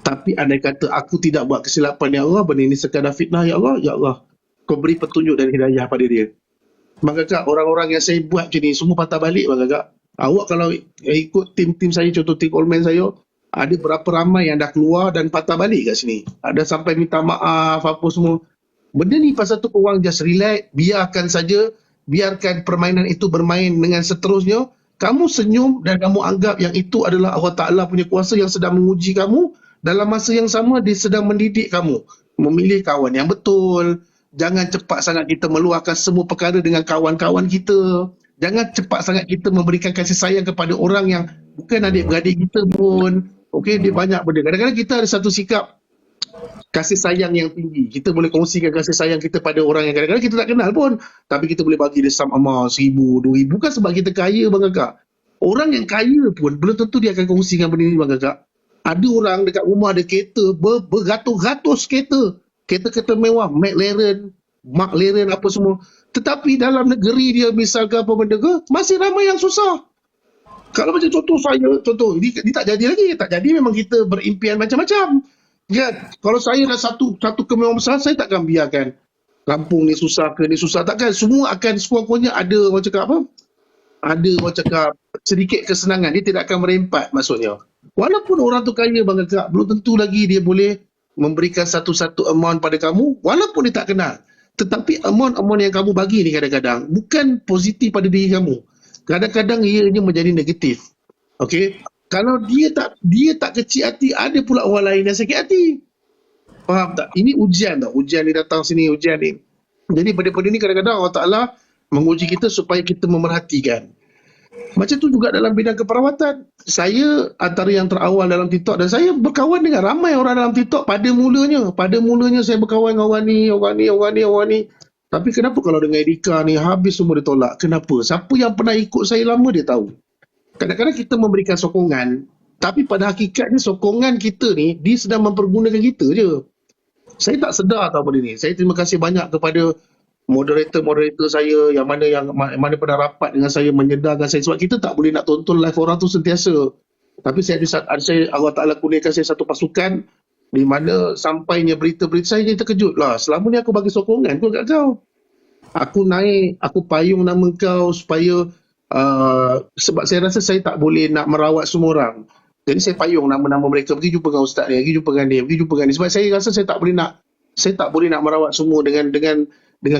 Tapi andai kata aku tidak buat kesilapan, ya Allah, benda ini sekadar fitnah, ya Allah, kau beri petunjuk dan hidayah pada dia. Bang kakak, orang-orang yang saya buat macam ni semua patah balik bang kakak. Awak kalau ikut tim saya, contoh tim Allman saya, ada berapa ramai yang dah keluar dan patah balik kat sini. Ada sampai minta maaf apa semua. Benda ni pasal tu korang just relax, biarkan permainan itu bermain dengan seterusnya. Kamu senyum dan kamu anggap yang itu adalah Allah Ta'ala punya kuasa yang sedang menguji kamu. Dalam masa yang sama, dia sedang mendidik kamu. Memilih kawan yang betul. Jangan cepat sangat kita meluahkan semua perkara dengan kawan-kawan kita. Jangan cepat sangat kita memberikan kasih sayang kepada orang yang bukan adik-beradik kita pun. Okey, dia banyak benda. Kadang-kadang kita ada satu sikap kasih sayang yang tinggi. Kita boleh kongsikan kasih sayang kita pada orang yang kadang-kadang kita tak kenal pun. Tapi kita boleh bagi dia some amount, 1,000, 2,000. Bukan sebab kita kaya bang kakak. Orang yang kaya pun belum tentu dia akan kongsikan benda ni bang kakak. Ada orang dekat rumah ada kereta, beratus-ratus kereta. Kereta-kereta mewah, McLaren apa semua. Tetapi dalam negeri dia misalkan apa benda ke, masih ramai yang susah. Kalau macam contoh ini tak jadi lagi. Tak jadi memang kita berimpian macam-macam. Kan? Kalau saya dah satu kemewahan besar, saya takkan biarkan kampung ni susah ke ni susah. Takkan. Semua akan sekurang-kurangnya ada orang cakap apa? Ada orang cakap sedikit kesenangan. Dia tidak akan merempat maksudnya. Walaupun orang tu kaya bang kakak, belum tentu lagi dia boleh memberikan satu-satu amount pada kamu. Walaupun dia tak kenal. Tetapi amount yang kamu bagi ni kadang-kadang bukan positif pada diri kamu. Kadang-kadang ianya menjadi negatif. Okey? Kalau dia tak kecil hati, ada pula orang lain yang sakit hati. Faham tak? Ini ujian tau. Ujian ni datang sini, ujian ni. Jadi benda-benda ni kadang-kadang Allah Ta'ala menguji kita supaya kita memerhatikan. Macam tu juga dalam bidang keperawatan. Saya antara yang terawal dalam TikTok, dan saya berkawan dengan ramai orang dalam TikTok pada mulanya. Pada mulanya saya berkawan dengan orang ni. Tapi kenapa kalau dengan Edika ni habis semua ditolak? Kenapa? Siapa yang pernah ikut saya lama dia tahu. Kadang-kadang kita memberikan sokongan, tapi pada hakikatnya sokongan kita ni, dia sedang mempergunakan kita je. Saya tak sedar tau benda ni. Saya terima kasih banyak kepada moderator saya yang mana pernah rapat dengan saya, menyedarkan saya, sebab kita tak boleh nak tonton live orang tu sentiasa. Tapi Allah Ta'ala kurniakan saya satu pasukan di mana sampainya berita-berita, saya jadi terkejut lah. Selama ni aku bagi sokongan kat kau. Aku naik, aku payung nama kau supaya sebab saya rasa saya tak boleh nak merawat semua orang. Jadi saya payung nama-nama mereka, pergi jumpa dengan ustaz ni, pergi jumpa dengan dia, pergi jumpa dengan dia. Sebab saya rasa saya tak boleh nak merawat semua dengan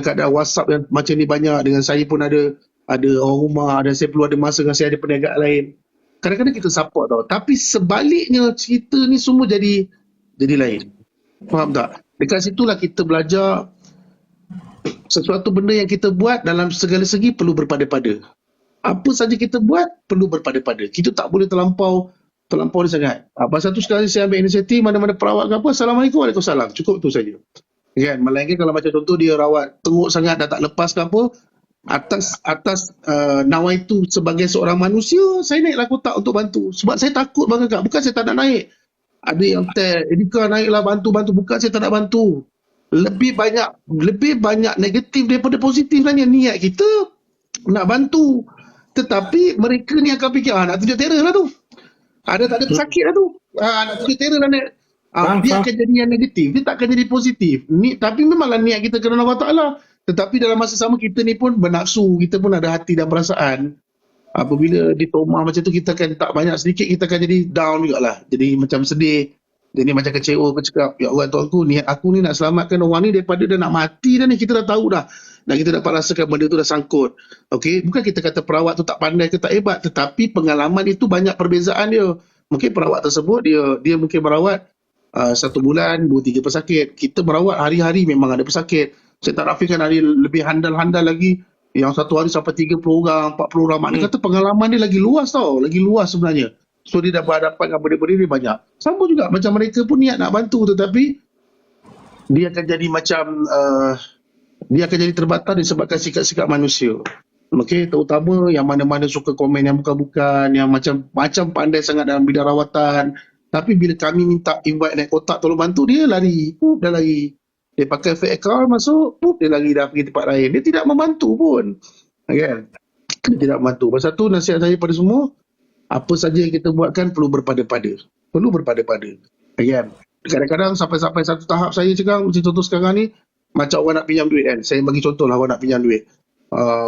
keadaan WhatsApp yang macam ni banyak. Dengan saya pun ada orang rumah, dan saya perlu ada masa dengan saya ada perniagaan lain. Kadang-kadang kita support tau. Tapi sebaliknya cerita ni semua jadi lain. Faham tak? Dekat situlah kita belajar sesuatu benda yang kita buat dalam segala segi perlu berpada-pada. Apa saja kita buat perlu berpada-pada. Kita tak boleh terlampau ni sangat. Pasal tu sekarang saya ambil inisiatif, mana-mana perawat ke apa, Assalamualaikum, Waalaikumsalam. Cukup tu saja. Kan? Melainkan kalau macam contoh dia rawat teruk sangat dah tak lepas ke apa, atas nawaitu sebagai seorang manusia, saya naiklah kotak untuk bantu. Sebab saya takut bang Kakak. Bukan saya tak nak naik. Ada yang tag, Edika naiklah bantu. Bukan saya tak nak bantu. Lebih banyak negatif daripada positif lah. Niat kita nak bantu. Tetapi mereka ni akan fikir, nak tunjuk terror lah tu. Tak ada pesakit lah tu. Nak tunjuk terror lah. Dia akan jadi yang negatif. Dia tak akan jadi positif. Tapi memanglah niat kita kerana Allah Ta'ala. Tetapi dalam masa sama kita ni pun bernafsu. Kita pun ada hati dan perasaan. Apabila ditomah macam tu, kita akan tak banyak sedikit, kita akan jadi down jugalah. Jadi macam sedih. Jadi macam kecewa. Aku cakap, ya Allah Tuanku, niat aku ni nak selamatkan orang ni daripada dia nak mati dah ni. Kita dah tahu dah. Dan kita dapat rasakan benda tu dah sangkut. Okey, bukan kita kata perawat tu tak pandai ke tak hebat. Tetapi pengalaman itu banyak perbezaan dia. Mungkin perawat tersebut, dia mungkin merawat 1 bulan, 2-3 pesakit. Kita merawat hari-hari memang ada pesakit. Saya tak nafikan ada lebih handal-handal lagi. Yang satu hari sampai 30 orang, 40 orang. Maknanya kata pengalaman dia lagi luas tau. Lagi luas sebenarnya. So dia dah berhadapan dengan benda-benda dia banyak. Sama juga macam mereka pun niat nak bantu, tetapi dia akan jadi macam dia akan jadi terbatas disebabkan sikap-sikap manusia. Okey, terutama yang mana-mana suka komen yang bukan-bukan, yang macam pandai sangat dalam bidang rawatan. Tapi bila kami minta invite naik kotak tolong bantu, dia lari. Dah lari. Dia pakai fake account masuk, dia lari dah pergi tempat lain. Dia tidak membantu pun. Kan? Dia tidak membantu. Pasal tu nasihat saya pada semua, apa saja yang kita buatkan perlu berpada-pada. Perlu berpada-pada. Kan? Kadang-kadang sampai satu tahap saya cakap, macam contoh sekarang ni, macam orang nak pinjam duit kan. Saya bagi contoh lah orang nak pinjam duit.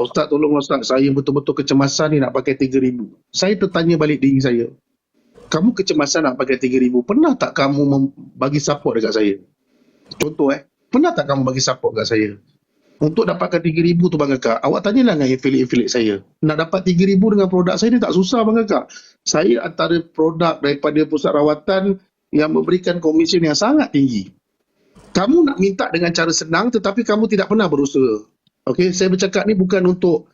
Ustaz tolonglah Ustaz, saya betul-betul kecemasan ni nak pakai 3,000. Saya tertanya balik diri saya. Kamu kecemasan nak pakai 3,000, pernah tak kamu bagi support dekat saya? Contoh pernah tak kamu bagi support dekat saya? Untuk dapatkan 3,000 tu bang Kakak, awak tanyalah dengan affiliate saya. Nak dapat 3,000 dengan produk saya ni tak susah bang Kakak. Saya antara produk daripada pusat rawatan yang memberikan komisen yang sangat tinggi. Kamu nak minta dengan cara senang tetapi kamu tidak pernah berusaha. Okey, saya bercakap ni bukan untuk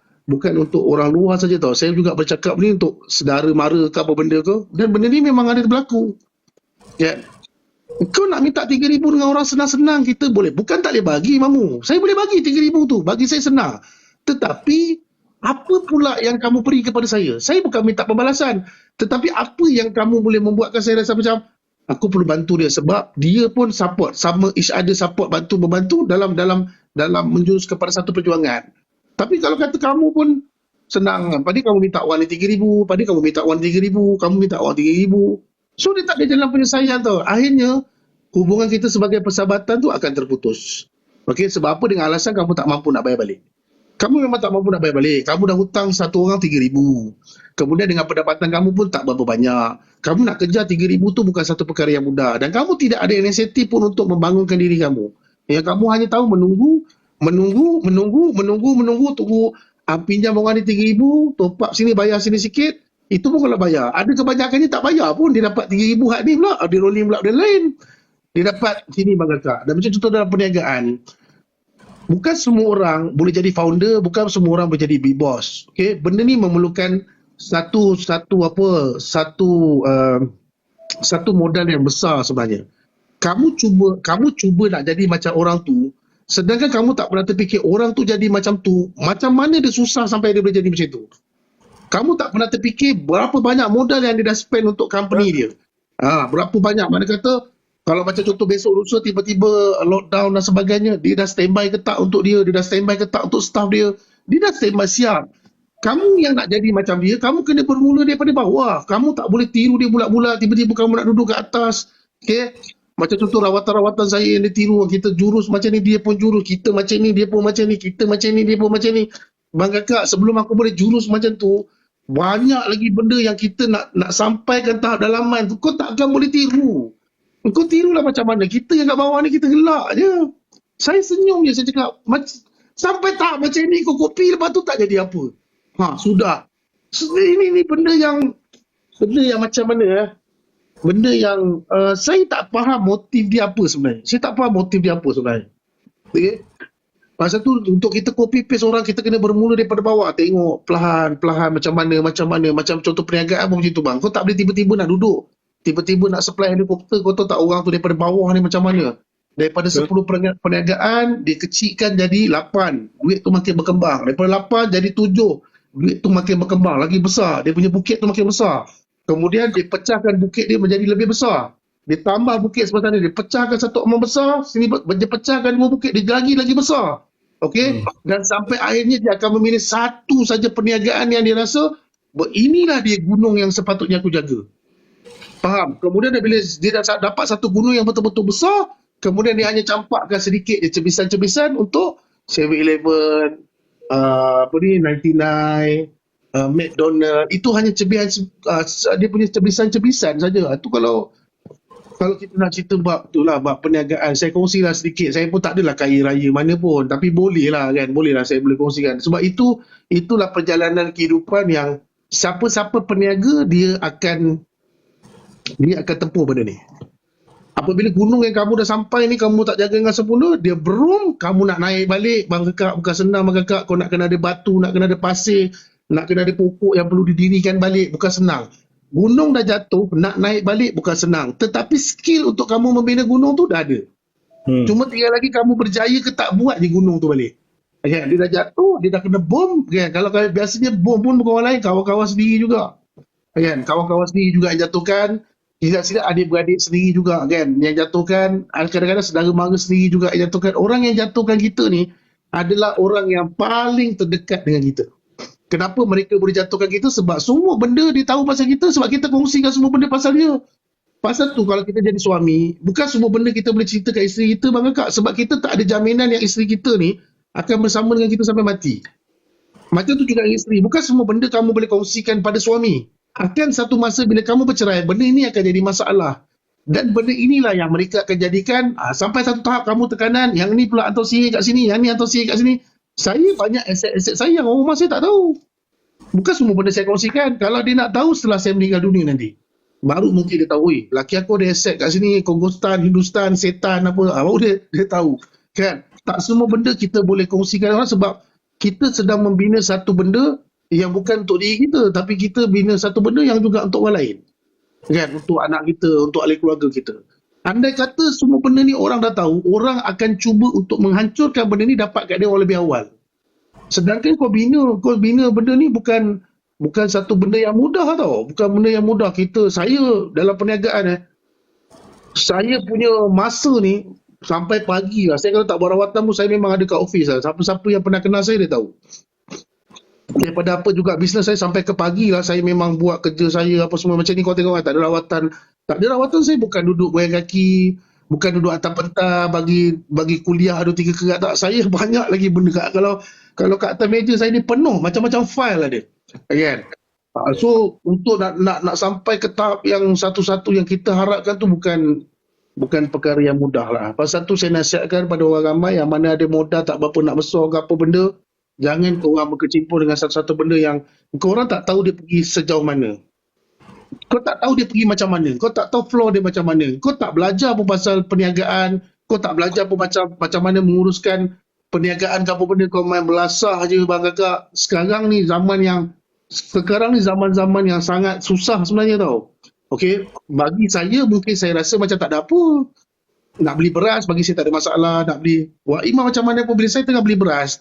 orang luar saja tau. Saya juga bercakap ni untuk saudara mara ke apa benda ke. Dan benda ni memang ada berlaku. Ya. Kau nak minta 3,000 dengan orang senang-senang, kita boleh. Bukan tak boleh bagi, Mamu. Saya boleh bagi 3,000 tu. Bagi saya senang. Tetapi, apa pula yang kamu beri kepada saya? Saya bukan minta pembalasan. Tetapi apa yang kamu boleh membuatkan saya rasa macam, aku perlu bantu dia. Sebab dia pun support. Sama each other support, membantu dalam menjurus kepada satu perjuangan. Tapi kalau kata kamu pun senang. Pada kamu minta wang ni 3,000. Pada kamu minta wang 3,000. Kamu minta wang 3,000. So dia tak ada jalan penyelesaian tau. Akhirnya hubungan kita sebagai persahabatan tu akan terputus. Okey, sebab apa? Dengan alasan kamu tak mampu nak bayar balik. Kamu memang tak mampu nak bayar balik. Kamu dah hutang satu orang 3,000. Kemudian dengan pendapatan kamu pun tak berapa banyak. Kamu nak kejar 3,000 tu bukan satu perkara yang mudah. Dan kamu tidak ada inisiatif pun untuk membangunkan diri kamu. Yang kamu hanya tahu menunggu, tunggu pinjam orang ni 3,000, top up sini, bayar sini sikit. Itu pun kalau bayar. Ada kebanyakannya tak bayar pun. Dia dapat 3,000 hak ni pula. Dia rolling pula dan lain. Dia dapat sini bang Kakak. Dan macam contoh dalam perniagaan. Bukan semua orang boleh jadi founder. Bukan semua orang boleh jadi big boss. Okay? Benda ni memerlukan satu modal yang besar sebenarnya. Kamu cuba nak jadi macam orang tu, sedangkan kamu tak pernah terfikir orang tu jadi macam tu, macam mana dia susah sampai dia boleh jadi macam tu. Kamu tak pernah terfikir berapa banyak modal yang dia dah spend untuk company dia. Berapa banyak, mana kata kalau macam contoh besok lusa tiba-tiba lockdown dan sebagainya, dia dah standby ke tak untuk dia dah standby ke tak untuk staff dia dah standby siap. Kamu yang nak jadi macam dia, kamu kena bermula daripada bawah. Kamu tak boleh tiru dia bulat-bulat, tiba-tiba kamu nak duduk ke atas. Okay? Macam contoh rawatan-rawatan saya yang dia tiru, kita jurus macam ni, dia pun jurus. Kita macam ni, dia pun macam ni. Kita macam ni, dia pun macam ni. Bang Kakak, sebelum aku boleh jurus macam tu, banyak lagi benda yang kita nak sampaikan tahap dalaman tu. Kau takkan boleh tiru. Kau tirulah macam mana. Kita yang kat bawah ni, kita gelak je. Saya senyum je, saya cakap, sampai tahap macam ni, kau kopi lepas tu tak jadi apa. Sudah. Ini benda yang macam mana benda yang saya tak faham motif dia apa sebenarnya. Okay? Pasal tu untuk kita copy paste orang, kita kena bermula daripada bawah. Tengok perlahan-perlahan macam mana. Macam contoh perniagaan pun macam tu bang. Kau tak boleh tiba-tiba nak duduk. Tiba-tiba nak supply helikopter, kau tahu tak orang tu daripada bawah ni macam mana. Daripada 10 perniagaan, dikecilkan jadi 8. Duit tu makin berkembang. Daripada 8 jadi 7. Duit tu makin berkembang, lagi besar. Dia punya bukit tu makin besar. Kemudian dia pecahkan bukit dia menjadi lebih besar. Dia tambah bukit sebelah sana, dia pecahkan satu amount besar, sini dia pecahkan 2 bukit, dia lagi besar. Okey? Dan sampai akhirnya dia akan memilih satu saja perniagaan yang dia rasa, inilah dia gunung yang sepatutnya aku jaga. Faham? Kemudian bila dia dah dapat satu gunung yang betul-betul besar, kemudian dia hanya campakkan sedikit je cebisan-cebisan untuk 7-Eleven, 99, McDonald. Itu hanya dia punya cebisan-cebisan saja. Itu kalau kita nak cerita bab perniagaan, saya kongsilah sedikit. Saya pun tak adalah kaya raya mana pun, tapi boleh lah saya boleh kongsikan. Sebab itulah perjalanan kehidupan yang siapa-siapa peniaga dia akan tempuh benda ni. Apabila gunung yang kamu dah sampai ni, kamu tak jaga dengan sempurna, dia berum, kamu nak naik balik, Bang Kakak, bukan senang Bang Kakak. Kau nak kena ada batu, nak kena ada pasir, nak kena ada pokok yang perlu didirikan balik, bukan senang. Gunung dah jatuh, nak naik balik bukan senang. Tetapi skill untuk kamu membina gunung tu dah ada. Cuma tinggal lagi kamu berjaya ke tak buat je gunung tu balik. Dia dah jatuh, dia dah kena bom. Kalau biasanya bom pun bukan orang lain, kawan-kawan sendiri juga. Kawan-kawan sendiri juga yang jatuhkan. Tidak-tidak adik-beradik sendiri juga yang jatuhkan. Kadang-kadang saudara mara sendiri juga yang jatuhkan. Orang yang jatuhkan kita ni adalah orang yang paling terdekat dengan kita. Kenapa mereka boleh jatuhkan kita? Sebab semua benda dia tahu pasal kita, sebab kita kongsikan semua benda pasal dia. Pasal tu kalau kita jadi suami, bukan semua benda kita boleh cerita kat isteri kita Bang Kakak, sebab kita tak ada jaminan yang isteri kita ni akan bersama dengan kita sampai mati. Macam tu juga dengan isteri, bukan semua benda kamu boleh kongsikan pada suami. Akan satu masa bila kamu bercerai, benda ini akan jadi masalah. Dan benda inilah yang mereka akan jadikan sampai satu tahap kamu tekanan, yang ni pula hantar sihir kat sini, yang ni hantar sihir kat sini. Saya banyak aset-aset saya yang orang rumah saya tak tahu. Bukan semua benda saya kongsikan. Kalau dia nak tahu setelah saya meninggal dunia nanti, baru mungkin dia tahu, laki aku ada aset kat sini, Kongostan, Hindustan, setan apa, baru dia tahu. Tak semua benda kita boleh kongsikan orang, sebab kita sedang membina satu benda yang bukan untuk diri kita, tapi kita bina satu benda yang juga untuk orang lain. Untuk anak kita, untuk ahli keluarga kita. Andai kata semua benda ni orang dah tahu, orang akan cuba untuk menghancurkan benda ni, dapat kat dia orang lebih awal. Sedangkan kau bina benda ni bukan satu benda yang mudah tau. Bukan benda yang mudah. Saya dalam perniagaan saya punya masa ni sampai pagi lah. Saya kalau tak buat rawatan pun, saya memang ada kat office lah. Siapa-siapa yang pernah kenal saya dia tahu. Daripada apa juga bisnes saya sampai ke pagi lah, saya memang buat kerja saya apa semua macam ni. Kau tengok tak ada rawatan saya bukan duduk goyang kaki, bukan duduk atas pentas bagi kuliah 2-3 kerat, tak. Saya banyak lagi benda kalau kat atas meja saya ni penuh macam-macam file lah dia. So untuk nak sampai ke tahap yang satu-satu yang kita harapkan tu bukan perkara yang mudah lah. Pasal tu saya nasihatkan pada orang ramai yang mana ada modal tak berapa nak besar ke apa benda, jangan korang berkecimpung dengan satu-satu benda yang korang tak tahu dia pergi sejauh mana. Kau tak tahu dia pergi macam mana. Kau tak tahu flow dia macam mana. Kau tak belajar pun pasal perniagaan. Kau tak belajar pun macam mana menguruskan perniagaan ke apa benda. Kau main belasah je Bang Kakak. Sekarang ni zaman yang sekarang ni zaman-zaman yang sangat susah sebenarnya tau. Okey, bagi saya mungkin saya rasa macam tak ada apa. Nak beli beras bagi saya tak ada masalah, nak beli Wak Imam macam mana pun bila saya tengah beli beras,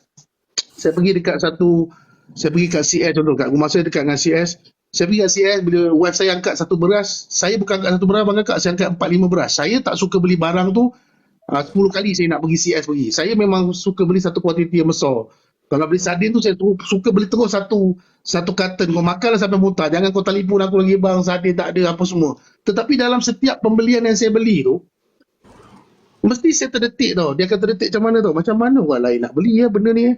saya pergi kat CS contoh, kat rumah saya dekat dengan CS. Saya pergi kat CS, bila wife saya angkat satu beras, saya bukan angkat satu beras, bang kakak, saya angkat 4-5 beras. Saya tak suka beli barang tu 10 kali saya nak pergi CS pergi. Saya memang suka beli satu kuantiti yang besar. Kalau beli sardin tu saya suka beli terus satu carton. Kau makanlah sampai muntah. Jangan kau telefon aku lagi, bang, sardin tak ada apa semua. Tetapi dalam setiap pembelian yang saya beli tu, mesti saya terdetik tau. Dia akan terdetik macam mana tau. Macam mana orang lain nak beli ya benda ni.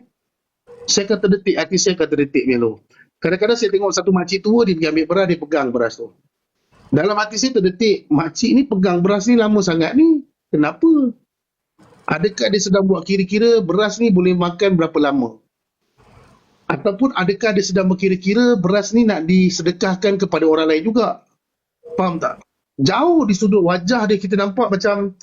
Saya akan terdetik, hati saya akan terdetik Melo. Kadang-kadang saya tengok satu makcik tua, dia pergi ambil beras, dia pegang beras tu. Dalam hati saya terdetik, makcik ni pegang beras ni lama sangat ni. Kenapa? Adakah dia sedang buat kira-kira beras ni boleh makan berapa lama? Ataupun adakah dia sedang berkira-kira beras ni nak disedekahkan kepada orang lain juga? Faham tak? Jauh di sudut wajah dia kita nampak macam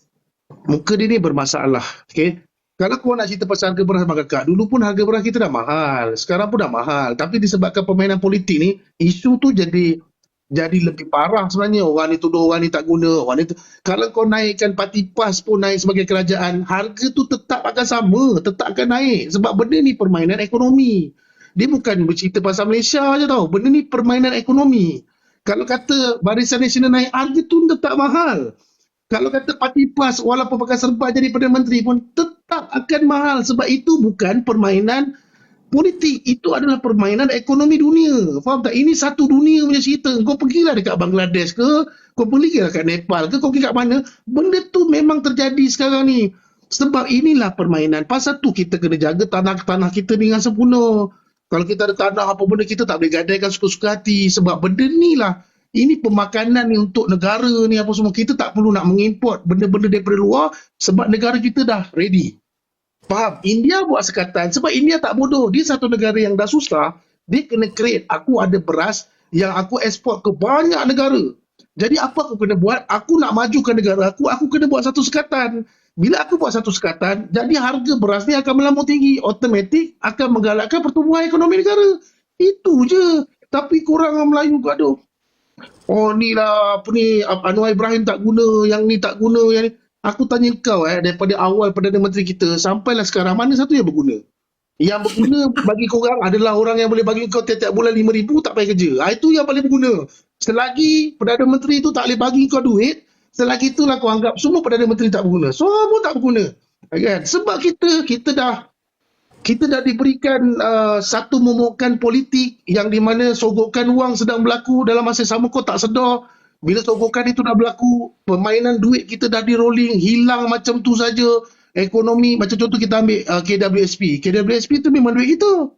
muka dia ni bermasalah. Okay? Kalau kau nak cerita pasal harga beras, bang kakak, dulu pun harga beras kita dah mahal. Sekarang pun dah mahal. Tapi disebabkan permainan politik ni, isu tu jadi lebih parah sebenarnya. Orang ni tuduh orang ni tak guna, orang ni kalau kau naikkan parti PAS pun naik sebagai kerajaan, harga tu tetap akan sama, tetap akan naik sebab benda ni permainan ekonomi. Dia bukan bercerita pasal Malaysia je tau. Benda ni permainan ekonomi. Kalau kata Barisan Nasional naik, harga tu tetap mahal. Kalau kata parti PAS walaupun pakai serba jadi Perdana Menteri pun tetap akan mahal sebab itu bukan permainan politik, itu adalah permainan ekonomi dunia. Faham tak? Ini satu dunia punya cerita. Kau pergilah dekat Bangladesh ke, kau pergilah kat Nepal ke, kau pergi kat mana, benda tu memang terjadi sekarang ni. Sebab inilah permainan. Pasal tu kita kena jaga tanah-tanah kita dengan sempurna. Kalau kita ada tanah apa benda, kita tak boleh gadaikan suka-suka hati. Sebab benda ni lah, ini pemakanan ni untuk negara ni apa semua. Kita tak perlu nak mengimport benda-benda daripada luar sebab negara kita dah ready. Faham? India buat sekatan sebab India tak bodoh. Dia satu negara yang dah susah. Dia kena create. Aku ada beras yang aku ekspor ke banyak negara. Jadi apa aku kena buat? Aku nak majukan negara aku kena buat satu sekatan. Bila aku buat satu sekatan, jadi harga beras ni akan melambung tinggi. Automatik akan menggalakkan pertumbuhan ekonomi negara. Itu je. Tapi korang orang Melayu gaduh. Oh ni lah apa ni, Anwar Ibrahim tak guna, yang ni tak guna, yang ni. Aku tanya kau daripada awal Perdana Menteri kita sampailah sekarang, mana satu yang berguna? Yang berguna bagi korang adalah orang yang boleh bagi kau tiap-tiap bulan 5,000 tak payah kerja. Itu yang paling berguna. Selagi Perdana Menteri tu tak boleh bagi kau duit, selagi itulah kau anggap semua Perdana Menteri tak berguna. Semua tak berguna. Kan? Sebab kita dah diberikan satu momokan politik yang di mana sogokan wang sedang berlaku, dalam masa sama kau tak sedar. Bila sogokan itu dah berlaku, permainan duit kita dah di rolling, hilang macam tu saja. Ekonomi, macam contoh kita ambil KWSP. KWSP tu memang duit kita.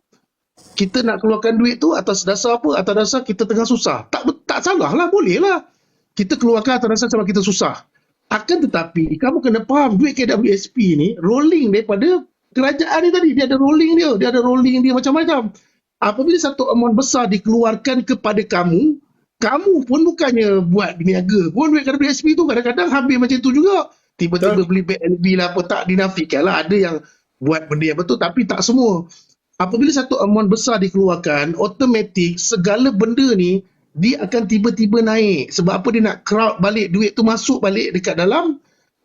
Kita nak keluarkan duit tu atas dasar apa? Atas dasar kita tengah susah. Tak salah lah, boleh lah. Kita keluarkan atas dasar sebab kita susah. Akan tetapi, kamu kena faham, duit KWSP ni rolling daripada kerajaan ni tadi. Dia ada rolling dia macam-macam. Apabila satu amount besar dikeluarkan kepada kamu pun bukannya buat berniaga pun, duit KWSP tu kadang-kadang habis macam tu juga. Tiba-tiba beli BNB lah apa, tak dinafikan lah. Ada yang buat benda yang betul tapi tak semua. Apabila satu amount besar dikeluarkan, automatik segala benda ni dia akan tiba-tiba naik. Sebab apa? Dia nak crowd balik, duit tu masuk balik dekat dalam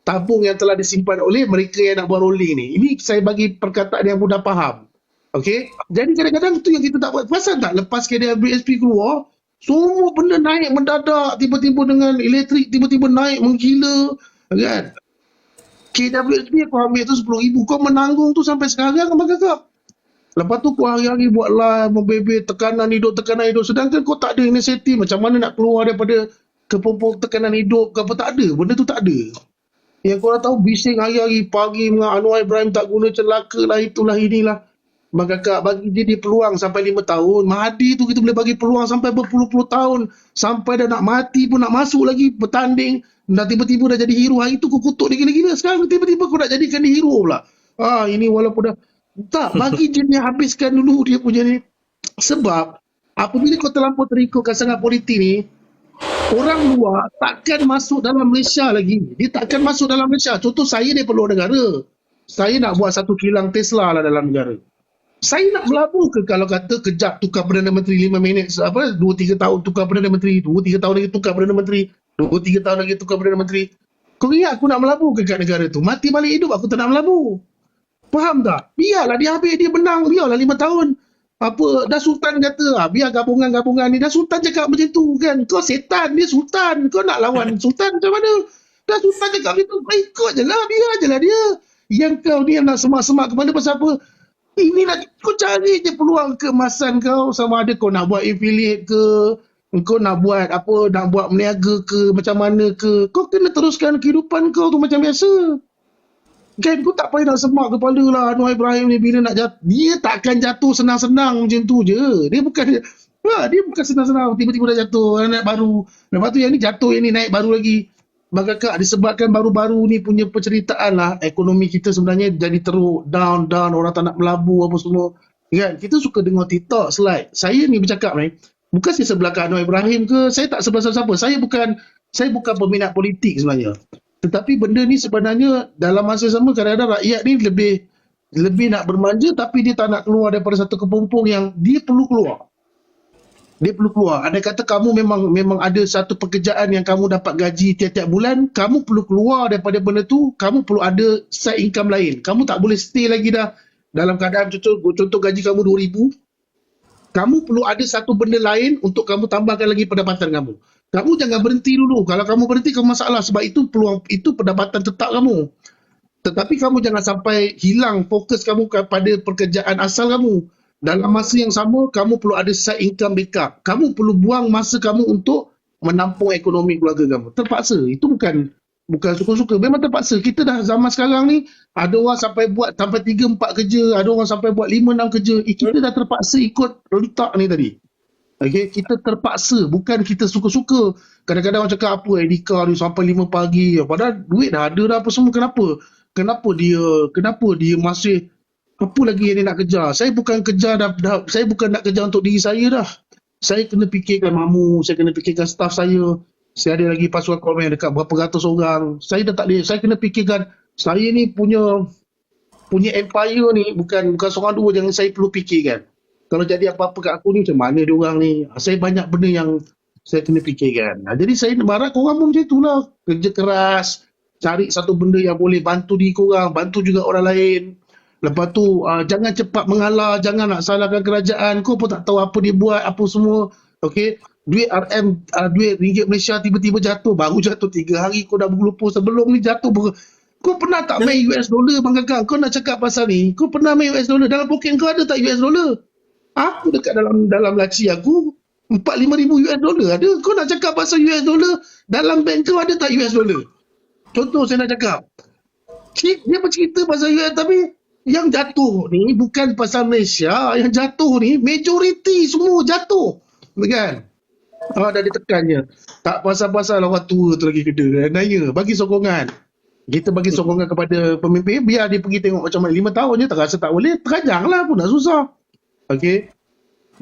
tabung yang telah disimpan oleh mereka yang nak buat rolling ni. Ini saya bagi perkataan yang mudah faham. Okey? Jadi kadang-kadang tu yang kita tak buat. Pasal tak lepas KWSP keluar, semua benda naik mendadak, tiba-tiba dengan elektrik tiba-tiba naik menggila, kan? KWSP aku ambil tu 10,000, kau menanggung tu sampai sekarang abang kakak. Lepas tu kau hari-hari buat live, membebel tekanan hidup, sedangkan kau tak ada inisiatif macam mana nak keluar daripada kepompong tekanan hidup ke apa, tak ada, benda tu tak ada. Yang korang tahu bising hari-hari pagi dengan Anwar Ibrahim tak guna, celaka lah, itulah inilah. Bang kakak bagi dia peluang sampai 5 tahun. Mahathir tu kita boleh bagi peluang sampai berpuluh-puluh tahun. Sampai dah nak mati pun nak masuk lagi bertanding. Dah tiba-tiba dah jadi hero. Hari tu kau kutuk dia gila-gila. Sekarang tiba-tiba kau nak jadikan dia hero pula. Ini walaupun dah. Tak, bagi je dia habiskan dulu dia punya ni. Sebab apabila kau terlampau terikutkan sangat politik ni, orang luar takkan masuk dalam Malaysia lagi. Dia takkan masuk dalam Malaysia. Contoh saya ni perlu negara. Saya nak buat satu kilang Tesla lah dalam negara. Saya nak melabur ke kalau kata kejap tukar Perdana Menteri 5 minit, 2-3 tahun tukar Perdana Menteri, 2-3 tahun lagi tukar Perdana Menteri, 2-3 tahun lagi tukar Perdana Menteri. Kau ingat aku nak melabur ke kat negara tu? Mati balik hidup aku tak nak melabur. Faham tak? Biarlah dia habis, dia menang, biarlah 5 tahun. Apa, dah Sultan kata, biar gabungan-gabungan ni. Dah Sultan cakap macam tu kan. Kau setan, dia Sultan. Kau nak lawan Sultan macam mana? Dah Sultan cakap macam tu, ikut je lah, biar je lah dia. Yang kau ni yang nak semak-semak kepala pasal apa? Inilah kau cari je peluang keemasan kau, sama ada kau nak buat affiliate ke, kau nak buat apa, nak buat meniaga ke, macam mana ke. Kau kena teruskan kehidupan kau tu macam biasa. Kan kau tak payah nak semak kepala lah Anwar Ibrahim ni bila nak jatuh. Dia takkan jatuh senang-senang macam tu je. Dia bukan senang-senang tiba-tiba dah jatuh naik baru. Lepas tu yang ni jatuh, yang ni naik baru lagi. Bagakak disebabkan baru-baru ni punya penceritaan lah, ekonomi kita sebenarnya jadi teruk, down, orang tak nak melabur apa semua. Kan? Kita suka dengar TikTok, slide. Saya ni bercakap ni, bukan saya sebelah Anwar Ibrahim ke, saya tak sebelah siapa-siapa. Saya bukan peminat politik sebenarnya. Tetapi benda ni sebenarnya dalam masa sama kadang-kadang rakyat ni lebih nak bermanja, tapi dia tak nak keluar daripada satu kepompong yang dia perlu keluar. Dia perlu keluar. Andai kata kamu memang ada satu pekerjaan yang kamu dapat gaji tiap-tiap bulan, kamu perlu keluar daripada benda tu, kamu perlu ada side income lain. Kamu tak boleh stay lagi dah dalam keadaan contoh gaji kamu 2,000, kamu perlu ada satu benda lain untuk kamu tambahkan lagi pendapatan kamu. Kamu jangan berhenti dulu. Kalau kamu berhenti, kamu masalah. Sebab itu peluang, itu pendapatan tetap kamu. Tetapi kamu jangan sampai hilang fokus kamu kepada pekerjaan asal kamu. Dalam masa yang sama, kamu perlu ada side income backup. Kamu perlu buang masa kamu untuk menampung ekonomi keluarga kamu. Terpaksa. Itu bukan suka-suka. Memang terpaksa. Kita dah zaman sekarang ni, ada orang sampai buat sampai 3-4 kerja, ada orang sampai buat 5-6 kerja. Kita dah terpaksa ikut letak ni tadi. Okay, kita terpaksa, bukan kita suka-suka. Kadang-kadang orang cakap apa, Edika ni sampai 5 pagi. Padahal duit dah ada dah apa semua. Kenapa dia masih, apa lagi yang dia nak kejar? Saya bukan saya bukan nak kejar untuk diri saya dah. Saya kena fikirkan mamu, saya kena fikirkan staff saya. Saya ada lagi pasukan komen dekat berapa ratus orang. Saya dah tak boleh, saya kena fikirkan saya ni punya empire ni bukan seorang dua yang saya perlu fikirkan. Kalau jadi apa-apa kat aku ni, macam mana dia orang ni? Saya banyak benda yang saya kena fikirkan. Jadi saya marah korang pun macam itulah. Kerja keras, cari satu benda yang boleh bantu diri korang, bantu juga orang lain. Lepas tu, jangan cepat mengalah, jangan nak salahkan kerajaan. Kau pun tak tahu apa dia buat, apa semua. Okay? Duit RM, duit ringgit Malaysia tiba-tiba jatuh. Baru jatuh 3 hari, kau dah bergelumpur. Sebelum ni jatuh. Kau pernah tak main US dollar, Bang Kakak? Kau nak cakap pasal ni? Kau pernah main US dollar? Dalam poket kau ada tak US dollar? Aku dekat dalam laci aku 4-5 ribu US dollar ada. Kau nak cakap pasal US dollar, dalam bank kau ada tak US dollar? Contoh saya nak cakap, dia bercerita pasal US, tapi yang jatuh ni bukan pasal Malaysia. Yang jatuh ni majoriti semua jatuh, kan? Dah ditekannya. Tak pasal-pasal orang tua tu lagi kena. Nanya, bagi sokongan. Kita bagi sokongan kepada pemimpin, biar dia pergi tengok macam mana. 5 tahun je tak rasa tak boleh, terajang lah pun, dah susah. Okey.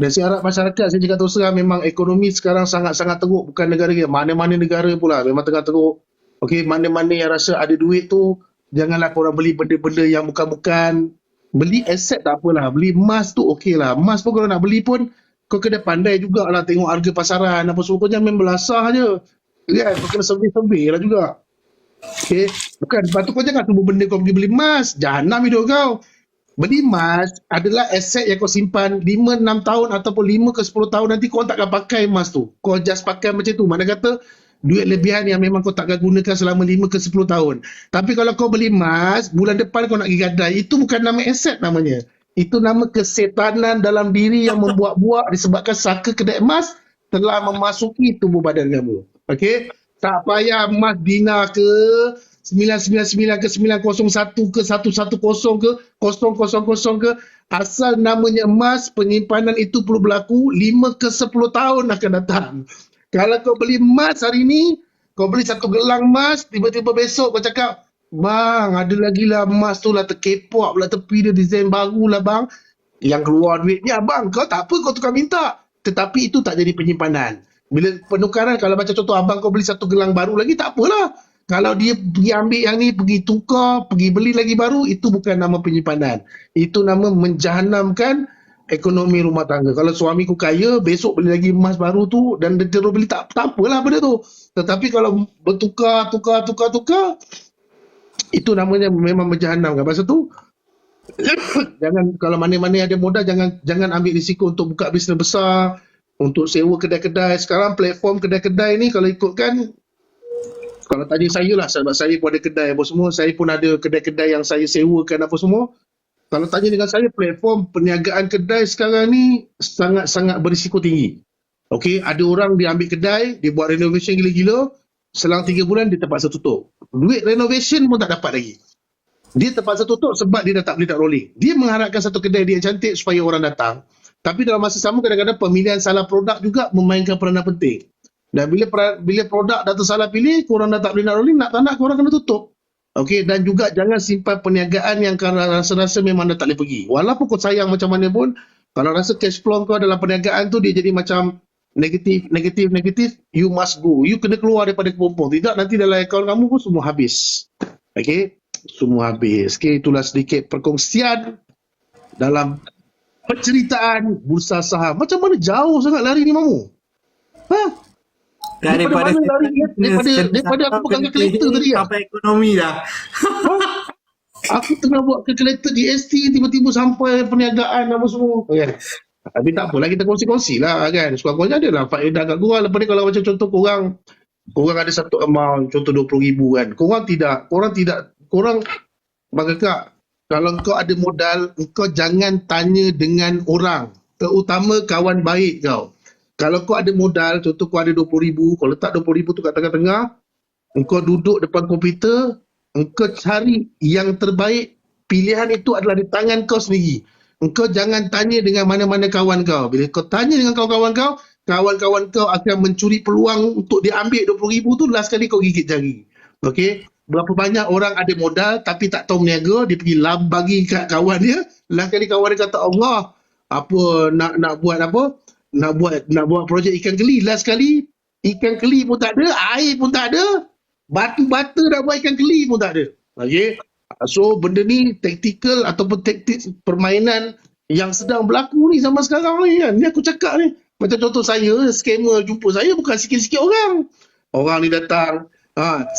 Dan saya harap masyarakat, saya cakap terus terang, memang ekonomi sekarang sangat-sangat teruk. Bukan negara kita, mana-mana negara pula memang tengah teruk. Okey, mana-mana yang rasa ada duit tu, janganlah korang beli benda-benda yang bukan-bukan. Beli aset tak apalah, beli emas tu okey lah. Emas pun kalau nak beli pun, kau kena pandai jugalah tengok harga pasaran apa semua. Kau jangan main belasah je. Kan, kau kena survey lah juga. Okey, bukan, lepas tu kau jangan semua benda kau pergi beli emas. Jahanam hidup kau. Beli emas adalah aset yang kau simpan 5-6 tahun ataupun 5 ke 10 tahun, nanti kau takkan pakai emas tu. Kau just pakai macam tu. Mana kata duit lebihan yang memang kau takkan gunakan selama 5 ke 10 tahun. Tapi kalau kau beli emas, bulan depan kau nak pergi gadai, itu bukan nama aset namanya. Itu nama kesetanan dalam diri yang membuat-buat disebabkan saka kedai emas telah memasuki tubuh badan kamu. Okey? Tak payah emas dinar ke 999 ke 901 ke 110 ke 000 ke, asal namanya emas, penyimpanan itu perlu berlaku 5 ke 10 tahun akan datang. Kalau kau beli emas hari ni, kau beli satu gelang emas, tiba-tiba besok kau cakap, bang, ada lagi lah emas tu lah, terkepok pula tepi dia, design baru lah bang, yang keluar duitnya bang, kau tak apa, kau tukar minta. Tetapi itu tak jadi penyimpanan. Bila penukaran, kalau macam contoh abang kau beli satu gelang baru lagi, tak apalah. Kalau dia pergi ambil yang ni, pergi tukar, pergi beli lagi baru, itu bukan nama penyimpanan. Itu nama menjahanamkan ekonomi rumah tangga. Kalau suamiku kaya, besok beli lagi emas baru tu dan dia terus beli, tak apalah benda tu. Tetapi kalau bertukar, tukar, itu namanya memang menjahanamkan. Pasal tu, jangan, kalau mana-mana ada modal, jangan ambil risiko untuk buka bisnes besar, untuk sewa kedai-kedai. Sekarang platform kedai-kedai ni kalau ikutkan, kalau tanya saya lah, sebab saya pun ada kedai apa semua, saya pun ada kedai-kedai yang saya sewakan apa semua. Kalau tanya dengan saya, platform perniagaan kedai sekarang ni sangat-sangat berisiko tinggi. Okey, ada orang dia ambil kedai, dia buat renovation gila-gila, selang 3 bulan dia terpaksa tutup. Duit renovation pun tak dapat lagi. Dia terpaksa tutup sebab dia dah tak boleh nak rolling. Dia mengharapkan satu kedai dia yang cantik supaya orang datang. Tapi dalam masa sama, kadang-kadang pemilihan salah produk juga memainkan peranan penting. Dan bila produk dah tersalah pilih, korang dah tak boleh nak rolling, nak tak nak korang kena tutup. Okey, dan juga jangan simpan perniagaan yang kau rasa-rasa memang dah tak boleh pergi. Walaupun kau sayang macam mana pun, kalau rasa cash flow kau dalam perniagaan tu dia jadi macam negatif, you must go. You kena keluar daripada kepompong. Tidak, nanti dalam akaun kamu pun semua habis. Okey, semua habis. Okey, itulah sedikit perkongsian dalam penceritaan bursa saham. Macam mana jauh sangat lari ni Mamu? Ha? Daripada mana lari dia? Daripada aku pegang kalkulator tadi. Sampai ekonomi dah. Aku tengah buat kalkulator GST, tiba-tiba sampai perniagaan apa semua. Kan? Tapi tak apalah, kita kongsi-kongsi lah kan. Sekurang-kurangnya ada lah faedah kat korang. Lepas ni kalau macam contoh korang ada satu amount, contoh 20,000 kan. Korang Bang Kakak, kalau kau ada modal, kau jangan tanya dengan orang. Terutama kawan baik kau. Kalau kau ada modal, contoh kau ada 20,000, kau letak 20,000 tu kat tengah-tengah, engkau duduk depan komputer, engkau cari yang terbaik, pilihan itu adalah di tangan kau sendiri. Engkau jangan tanya dengan mana-mana kawan kau. Bila kau tanya dengan kawan-kawan kau akan mencuri peluang untuk dia ambil 20,000 tu, last kali kau gigit jari. Okey? Berapa banyak orang ada modal tapi tak tahu meniaga, dia pergi bagi kat kawan dia, last kali kawan dia kata, Allah, nak buat projek ikan keli. Last kali ikan keli pun tak ada, air pun tak ada, batu bata nak buat ikan keli pun tak ada. Okey. So benda ni taktikal ataupun taktik permainan yang sedang berlaku ni zaman sekarang ni kan. Ni aku cakap ni. Macam contoh saya, scammer jumpa saya bukan sikit-sikit orang. Orang ni datang,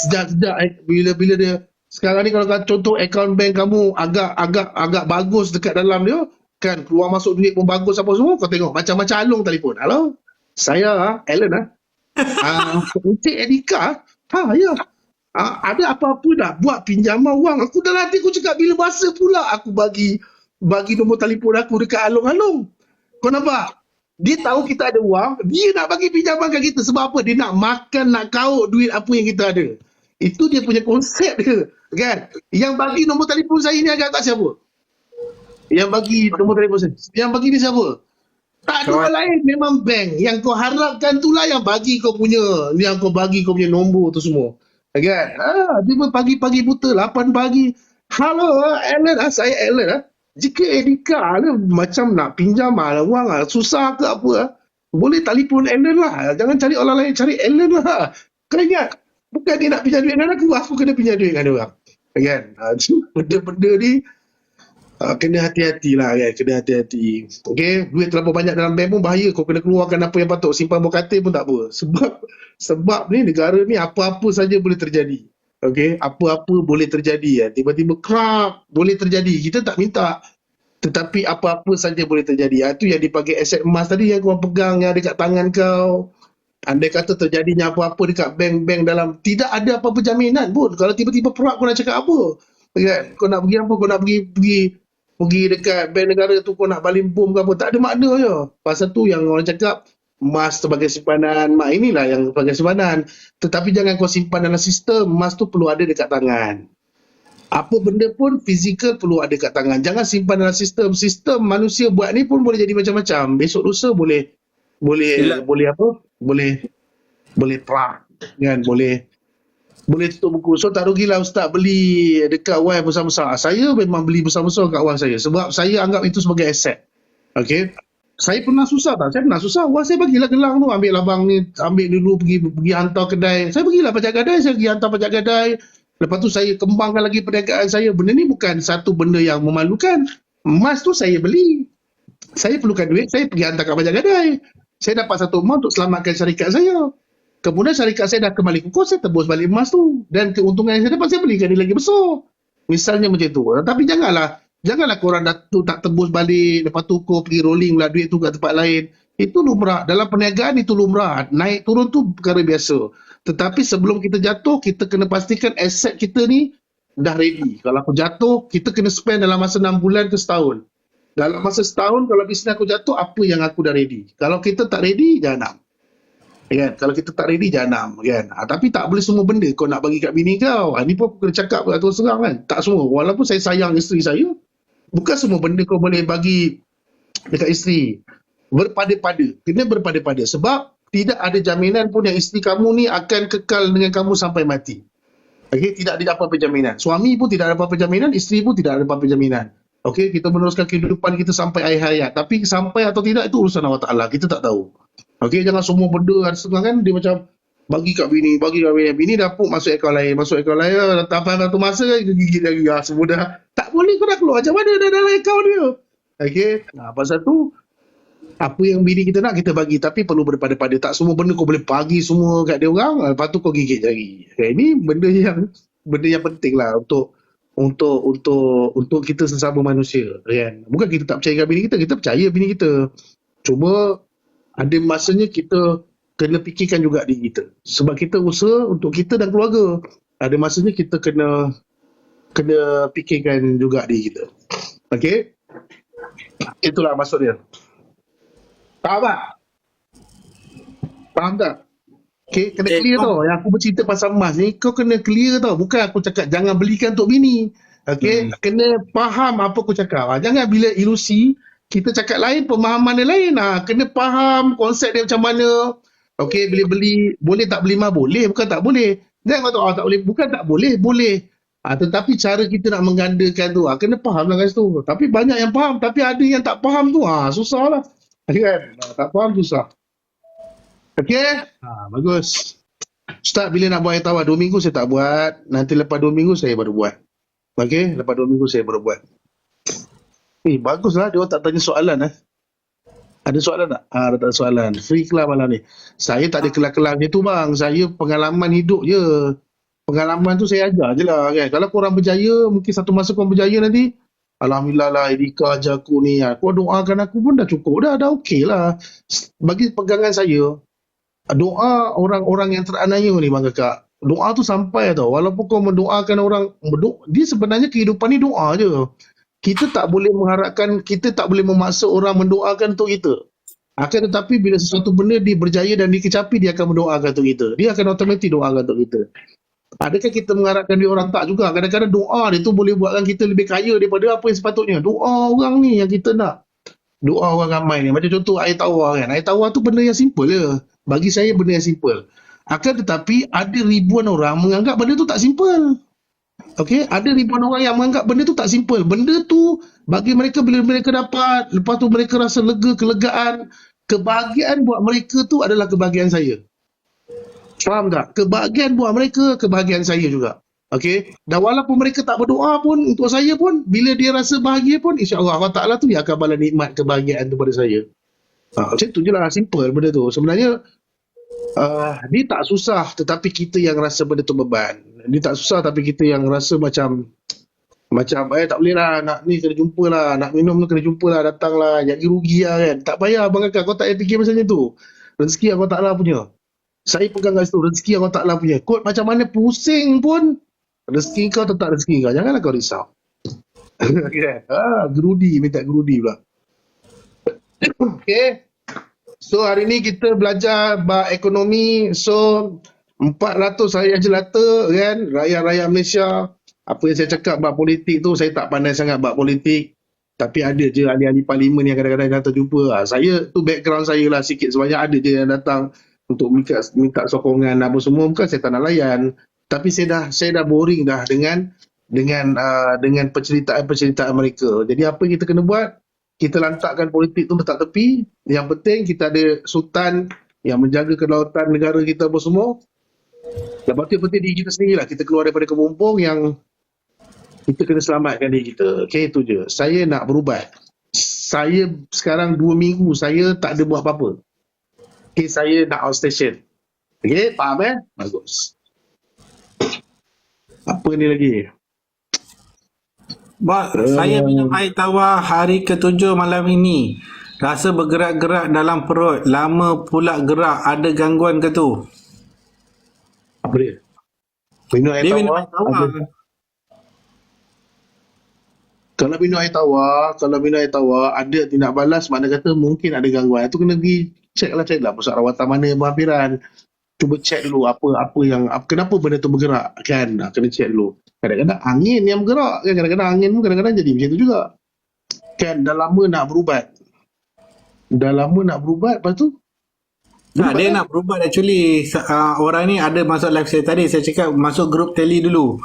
sejak bila dia sekarang ni, kalau contoh akaun bank kamu agak bagus dekat dalam dia, kan, keluar masuk duit pun bagus apa semua, kau tengok macam-macam alung telefon. Halo, saya Alan Encik Edika. Ya. Ada apa-apa dah buat pinjaman wang. Aku dalam hati aku cakap, bila masa pula aku bagi nombor telefon aku dekat alung-alung. Kau nampak? Dia tahu kita ada wang, dia nak bagi pinjaman kat kita. Sebab apa? Dia nak makan, nak kaut duit apa yang kita ada. Itu dia punya konsep dia, kan? Yang bagi nombor telefon saya ni agak tak siapa? Yang bagi nombor telefon saya. Yang bagi ni siapa? Tak ada orang lain, memang bank. Yang kau harapkan itulah yang bagi kau punya, yang kau bagi kau punya nombor tu semua. Kan? Dia pagi-pagi buta, 8 pagi. Halo, Alan, saya Alan. Jika Edika macam nak pinjam wang, susah ke apa, boleh telefon Alan lah. Jangan cari orang lain, cari Alan lah. Kau ingat, bukan dia nak pinjam duit dengan aku kena pinjam duit dengan dia orang. Kan? Benda-benda ni, kena hati-hatilah kan, kena hati-hati. Okey, duit terlalu banyak dalam bank pun bahaya. Kau kena keluarkan apa yang patut, simpan berkatil pun tak apa. Sebab ni negara ni apa-apa saja boleh terjadi. Okey, apa-apa boleh terjadi ya. Tiba-tiba boleh terjadi. Kita tak minta. Tetapi apa-apa saja boleh terjadi. Itu yang dipanggil aset emas tadi yang kau pegang, yang ada kat tangan kau. Andai kata terjadinya apa-apa dekat bank-bank dalam, tidak ada apa-apa jaminan pun. Kalau tiba-tiba perap, kau nak cakap apa? Kan? Kau nak pergi apa? Kau nak pergi dekat bank negara tu, kau nak baling bom ke apa, tak ada makna je. Pasal tu yang orang cakap emas sebagai simpanan, inilah yang sebagai simpanan. Tetapi jangan kau simpan dalam sistem. Emas tu perlu ada dekat tangan. Apa benda pun fizikal perlu ada dekat tangan. Jangan simpan dalam sistem. Sistem manusia buat ni pun boleh jadi macam-macam. Besok lusa boleh apa? Boleh perang kan, boleh tutup buku. So tak rugilah Ustaz beli dekat wang besar-besar. Saya memang beli besar-besar kat wang saya sebab saya anggap itu sebagai aset. Okey. Saya pernah susah tak? Saya pernah susah. Wah, saya bagilah gelang tu. Ambil abang ni, ambil dulu pergi hantar kedai. Saya bagilah pajak gadai, saya pergi hantar pajak gadai. Lepas tu saya kembangkan lagi perniagaan saya. Benda ni bukan satu benda yang memalukan. Emas tu saya beli. Saya perlukan duit, saya pergi hantar kat pajak gadai. Saya dapat satu emas untuk selamatkan syarikat saya. Kemudian syarikat saya dah kembali kukuh, saya tebus balik emas tu. Dan keuntungan yang saya dapat, saya belikan dia lagi besar. Misalnya macam tu. Tapi janganlah korang tu tak tebus balik, lepas tu kau pergi rolling pula duit tu kat tempat lain. Itu lumrah. Dalam perniagaan itu lumrah. Naik turun tu perkara biasa. Tetapi sebelum kita jatuh, kita kena pastikan aset kita ni dah ready. Kalau aku jatuh, kita kena spend dalam masa 6 bulan ke setahun. Dalam masa setahun, kalau bisnes aku jatuh, apa yang aku dah ready? Kalau kita tak ready, jangan. Kan? Kalau kita tak ready, jangan. Kan? Tapi tak boleh semua benda kau nak bagi kat bini kau. Ni pun aku kena cakap terus terang kan. Tak semua. Walaupun saya sayang isteri saya, bukan semua benda kau boleh bagi dekat isteri. Berpada-pada. Kena berpada-pada. Sebab tidak ada jaminan pun yang isteri kamu ni akan kekal dengan kamu sampai mati. Okay? Tidak ada apa-apa jaminan. Suami pun tidak ada apa-apa jaminan. Isteri pun tidak ada apa-apa jaminan. Okey, kita meneruskan kehidupan kita sampai akhir hayat. Tapi sampai atau tidak itu urusan Allah Ta'ala. Kita tak tahu. Okey, jangan semua benda ada setengah kan dia macam bagi kat bini, bagi kat bini. Bini dah puk masuk ekor lain, tak faham satu masa kan gigit lagi. Semua dah. Tak boleh kau dah keluar macam mana dah dalam ekor dia. Okey, pasal tu apa yang bini kita nak kita bagi, tapi perlu berpada-pada. Tak semua benda kau boleh bagi semua kat dia orang, lepas tu kau gigit jari. Ini benda yang penting lah untuk kita sesama manusia, kan. Bukan kita tak percaya bini kita percaya bini kita. Cuma ada masanya kita kena fikirkan juga diri kita. Sebab kita usaha untuk kita dan keluarga. Ada masanya kita kena fikirkan juga diri kita. Okey? Itulah maksud dia. Faham tak? Faham tak? Okay, kena clear tau. Yang aku bercerita pasal emas ni, kau kena clear tau. Bukan aku cakap jangan belikan untuk bini. Okay, kena faham apa aku cakap. Jangan bila ilusi, kita cakap lain, pemahaman dia lain. Kena faham konsep dia macam mana. Okay, bila beli, boleh tak beli emas? Boleh, bukan tak boleh. Jangan kata, tak boleh. Bukan tak boleh, boleh. Tetapi cara kita nak menggandakan tu, kena faham lah kat situ. Tapi banyak yang faham, tapi ada yang tak faham tu, susah lah. Kan? Tak faham, susah. Okey? Bagus. Ustaz, bila nak buat air tawar? 2 minggu saya tak buat. Nanti lepas 2 minggu saya baru buat. Okey? Lepas 2 minggu saya baru buat. Baguslah. Dia orang tak tanya soalan. Ada soalan tak? Ada tak soalan. Free kelas malam ni. Saya tak ada kelas-kelas macam tu bang. Saya pengalaman hidup je. Pengalaman tu saya ajar je lah. Kan? Kalau korang berjaya, mungkin satu masa korang berjaya nanti, alhamdulillah lah, Erika ajar aku ni. Kau doakan aku pun dah cukup. Dah okey lah. Bagi pegangan saya, doa orang-orang yang teraniaya ni bang kakak, doa tu sampai tau. Walaupun kau mendoakan orang, dia sebenarnya kehidupan ni doa je. Kita tak boleh mengharapkan, kita tak boleh memaksa orang mendoakan untuk kita. Akan tetapi bila sesuatu benda dia berjaya dan dikecapi, dia akan mendoakan untuk kita. Dia akan otomatik doakan untuk kita. Adakah kita mengharapkan dia orang? Tak juga. Kadang-kadang doa dia tu boleh buatkan kita lebih kaya daripada apa yang sepatutnya. Doa orang ni yang kita nak. Doa orang ramai ni. Macam contoh air tawar kan. Air tawar tu benda yang simple je. Bagi saya benda yang simple. Akan tetapi ada ribuan orang menganggap benda tu tak simple. Okey, ada ribuan orang yang menganggap benda tu tak simple. Benda tu bagi mereka bila mereka dapat, lepas tu mereka rasa lega, kelegaan, kebahagiaan buat mereka tu adalah kebahagiaan saya. Faham tak? Kebahagiaan buat mereka, kebahagiaan saya juga. Okey, dan walaupun mereka tak berdoa pun untuk saya pun, bila dia rasa bahagia pun, insya-Allah Allah Taala tu dia akan balas nikmat kebahagiaan tu pada saya. Macam tu je lah, simple benda tu. Sebenarnya dia tak susah, tetapi kita yang rasa benda tu beban. Dia tak susah tapi kita yang rasa macam tak boleh lah, nak ni kena jumpa lah, nak minum ni kena jumpa lah, datang lah, jadi rugi lah kan. Tak payah abang kakak, kau tak payah fikir macam tu. Rezeki Allah Ta'ala punya. Saya pegang kat situ, rezeki Allah Ta'ala punya. Kod macam mana pusing pun, rezeki kau tetap rezeki kau. Janganlah kau risau. Gerudi, minta gerudi pula. Okay. So hari ni kita belajar bab ekonomi. So 400 hari jelata kan, rakyat-rakyat Malaysia. Apa yang saya cakap bab politik tu, saya tak pandai sangat bab politik. Tapi ada je ahli-ahli parlimen yang kadang-kadang datang jumpa. Saya tu background saya lah sikit sebanyak, ada je yang datang untuk minta sokongan apa semua. Bukan saya tak nak layan, tapi saya dah boring dah dengan penceritaan mereka. Jadi apa yang kita kena buat? kita lantakkan politik tu letak tepi. Yang penting kita ada sultan yang menjaga kedaulatan negara kita apa semua. Lepas tu yang penting diri kita sendiri lah. Kita keluar daripada kemumpung yang kita kena selamatkan diri kita. Okay, itu je. Saya nak berubat. Saya sekarang 2 minggu saya tak ada buat apa-apa. Okay, saya nak outstation. Okay, faham Bagus. Apa ni lagi? Saya minum air tawar hari ke-7 malam ini. Rasa bergerak-gerak dalam perut. Lama pula gerak. Ada gangguan ke tu? Apa dia? Minum air Dia tawar. minum air tawar. Kalau minum air tawar, ada tindak balas, makna kata mungkin ada gangguan. Itu kena pergi check lah pusat rawatan mana berhampiran. Cuba check dulu kenapa benda tu bergerak kan. Kena check dulu. Kadang-kadang angin yang bergerak kan. Kadang-kadang angin pun kadang-kadang jadi macam tu juga. Kan dah lama nak berubat. Lepas tu Dia nak berubat actually. Orang ni ada masuk live saya tadi. Saya cakap masuk grup tele dulu.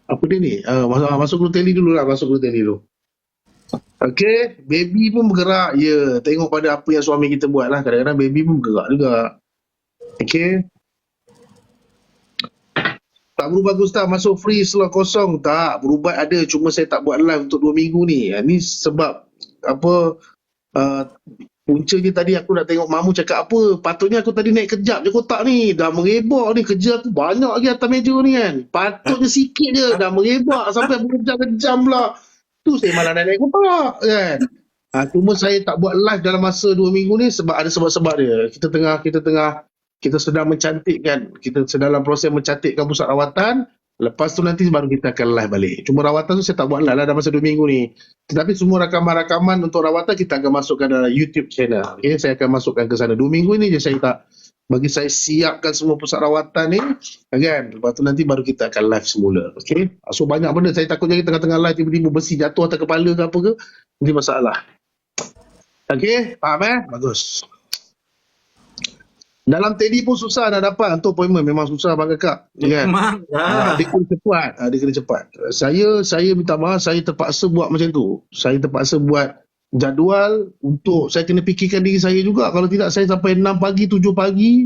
apa dia ni? Masuk grup tele dulu lah. Okay, baby pun bergerak. Ya, tengok pada apa yang suami kita buat lah. Kadang-kadang baby pun bergerak juga. Okay. Tak berubah Ustaz, masuk free slot kosong. Tak, berubat ada. Cuma saya tak buat live untuk 2 minggu ni. Ni sebab puncanya tadi aku nak tengok Mamu cakap apa. Patutnya aku tadi naik kejap je kotak ni. Dah merebak ni. Kerja aku banyak lagi atas meja ni kan. Patutnya sikit je. Dah merebak sampai berjam-jam pula. Tu saya malah naik kotak kan. Cuma saya tak buat live dalam masa 2 minggu ni sebab ada sebab-sebab dia. Kita sedang mencantikkan. Kita sedang dalam proses mencantikkan pusat rawatan. Lepas tu nanti baru kita akan live balik. Cuma rawatan tu saya tak buat live lah dalam masa 2 minggu ni. Tetapi semua rakaman-rakaman untuk rawatan kita akan masukkan dalam YouTube channel. Okay, saya akan masukkan ke sana. 2 minggu ni je saya tak bagi saya siapkan semua pusat rawatan ni. Kan? Lepas tu nanti baru kita akan live semula. Okay? So banyak benda. Saya takut jadi tengah-tengah live tiba-tiba besi jatuh atas kepala ke apa ke. Ini masalah. Okay? Faham Bagus. Dalam tele pun susah nak dapat untuk appointment. Memang susah bang kakak. Kan? Memang. Dia kena cepat. Saya minta maaf, saya terpaksa buat macam tu. Saya terpaksa buat jadual untuk saya kena fikirkan diri saya juga. Kalau tidak saya sampai 6 pagi, 7 pagi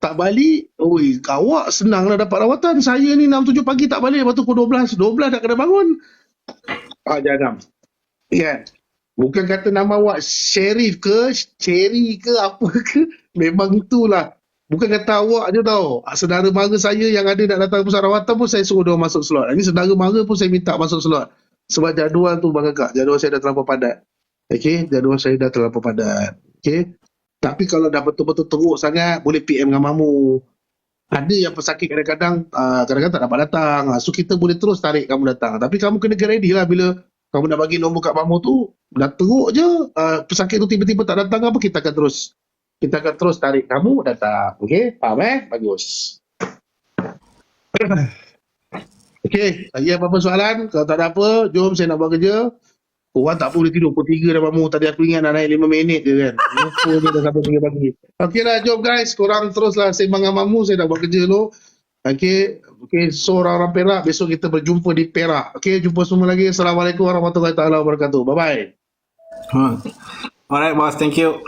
tak balik. Oi, awak senang lah dapat rawatan. Saya ni 6, 7 pagi tak balik. Lepas tu pukul 12 dah kena bangun. Jangan. Kan? Bukan kata nama awak Sherif ke, Cherry ke, apa ke. Memang itulah. Bukan kata awak je tau. Saudara mara saya yang ada nak datang pusat rawatan pun saya suruh dia masuk slot. Ini saudara mara pun saya minta masuk slot. Sebab jadual tu bang kakak. Jadual saya dah terlampau padat. Okay. Jadual saya dah terlampau padat. Okay. Tapi kalau dah betul-betul teruk sangat, boleh PM dengan Mamu. Ada yang pesakit kadang-kadang tak dapat datang. So kita boleh terus tarik kamu datang. Tapi kamu kena get ready lah bila kamu nak bagi nombor kat Mamu tu. Dah teruk je. Pesakit tu tiba-tiba tak datang apa, kita akan terus tarik kamu datang. Okay? Faham Bagus. Okay. Lagi apa-apa soalan? Kalau tak ada apa, jom saya nak buat kerja. Orang tak boleh tidur. Pukul 3 dah Mamu. Tadi aku ingat nak naik 5 minit je kan. Lupa je dah sampai 3 pagi. Okay lah, jom guys. Korang teruslah sembang dengan Mamu. Saya dah buat kerja dulu. Okay. So orang-orang Perak, besok kita berjumpa di Perak. Okay, jumpa semua lagi. Assalamualaikum warahmatullahi wabarakatuh. Bye-bye. Alright boss, thank you.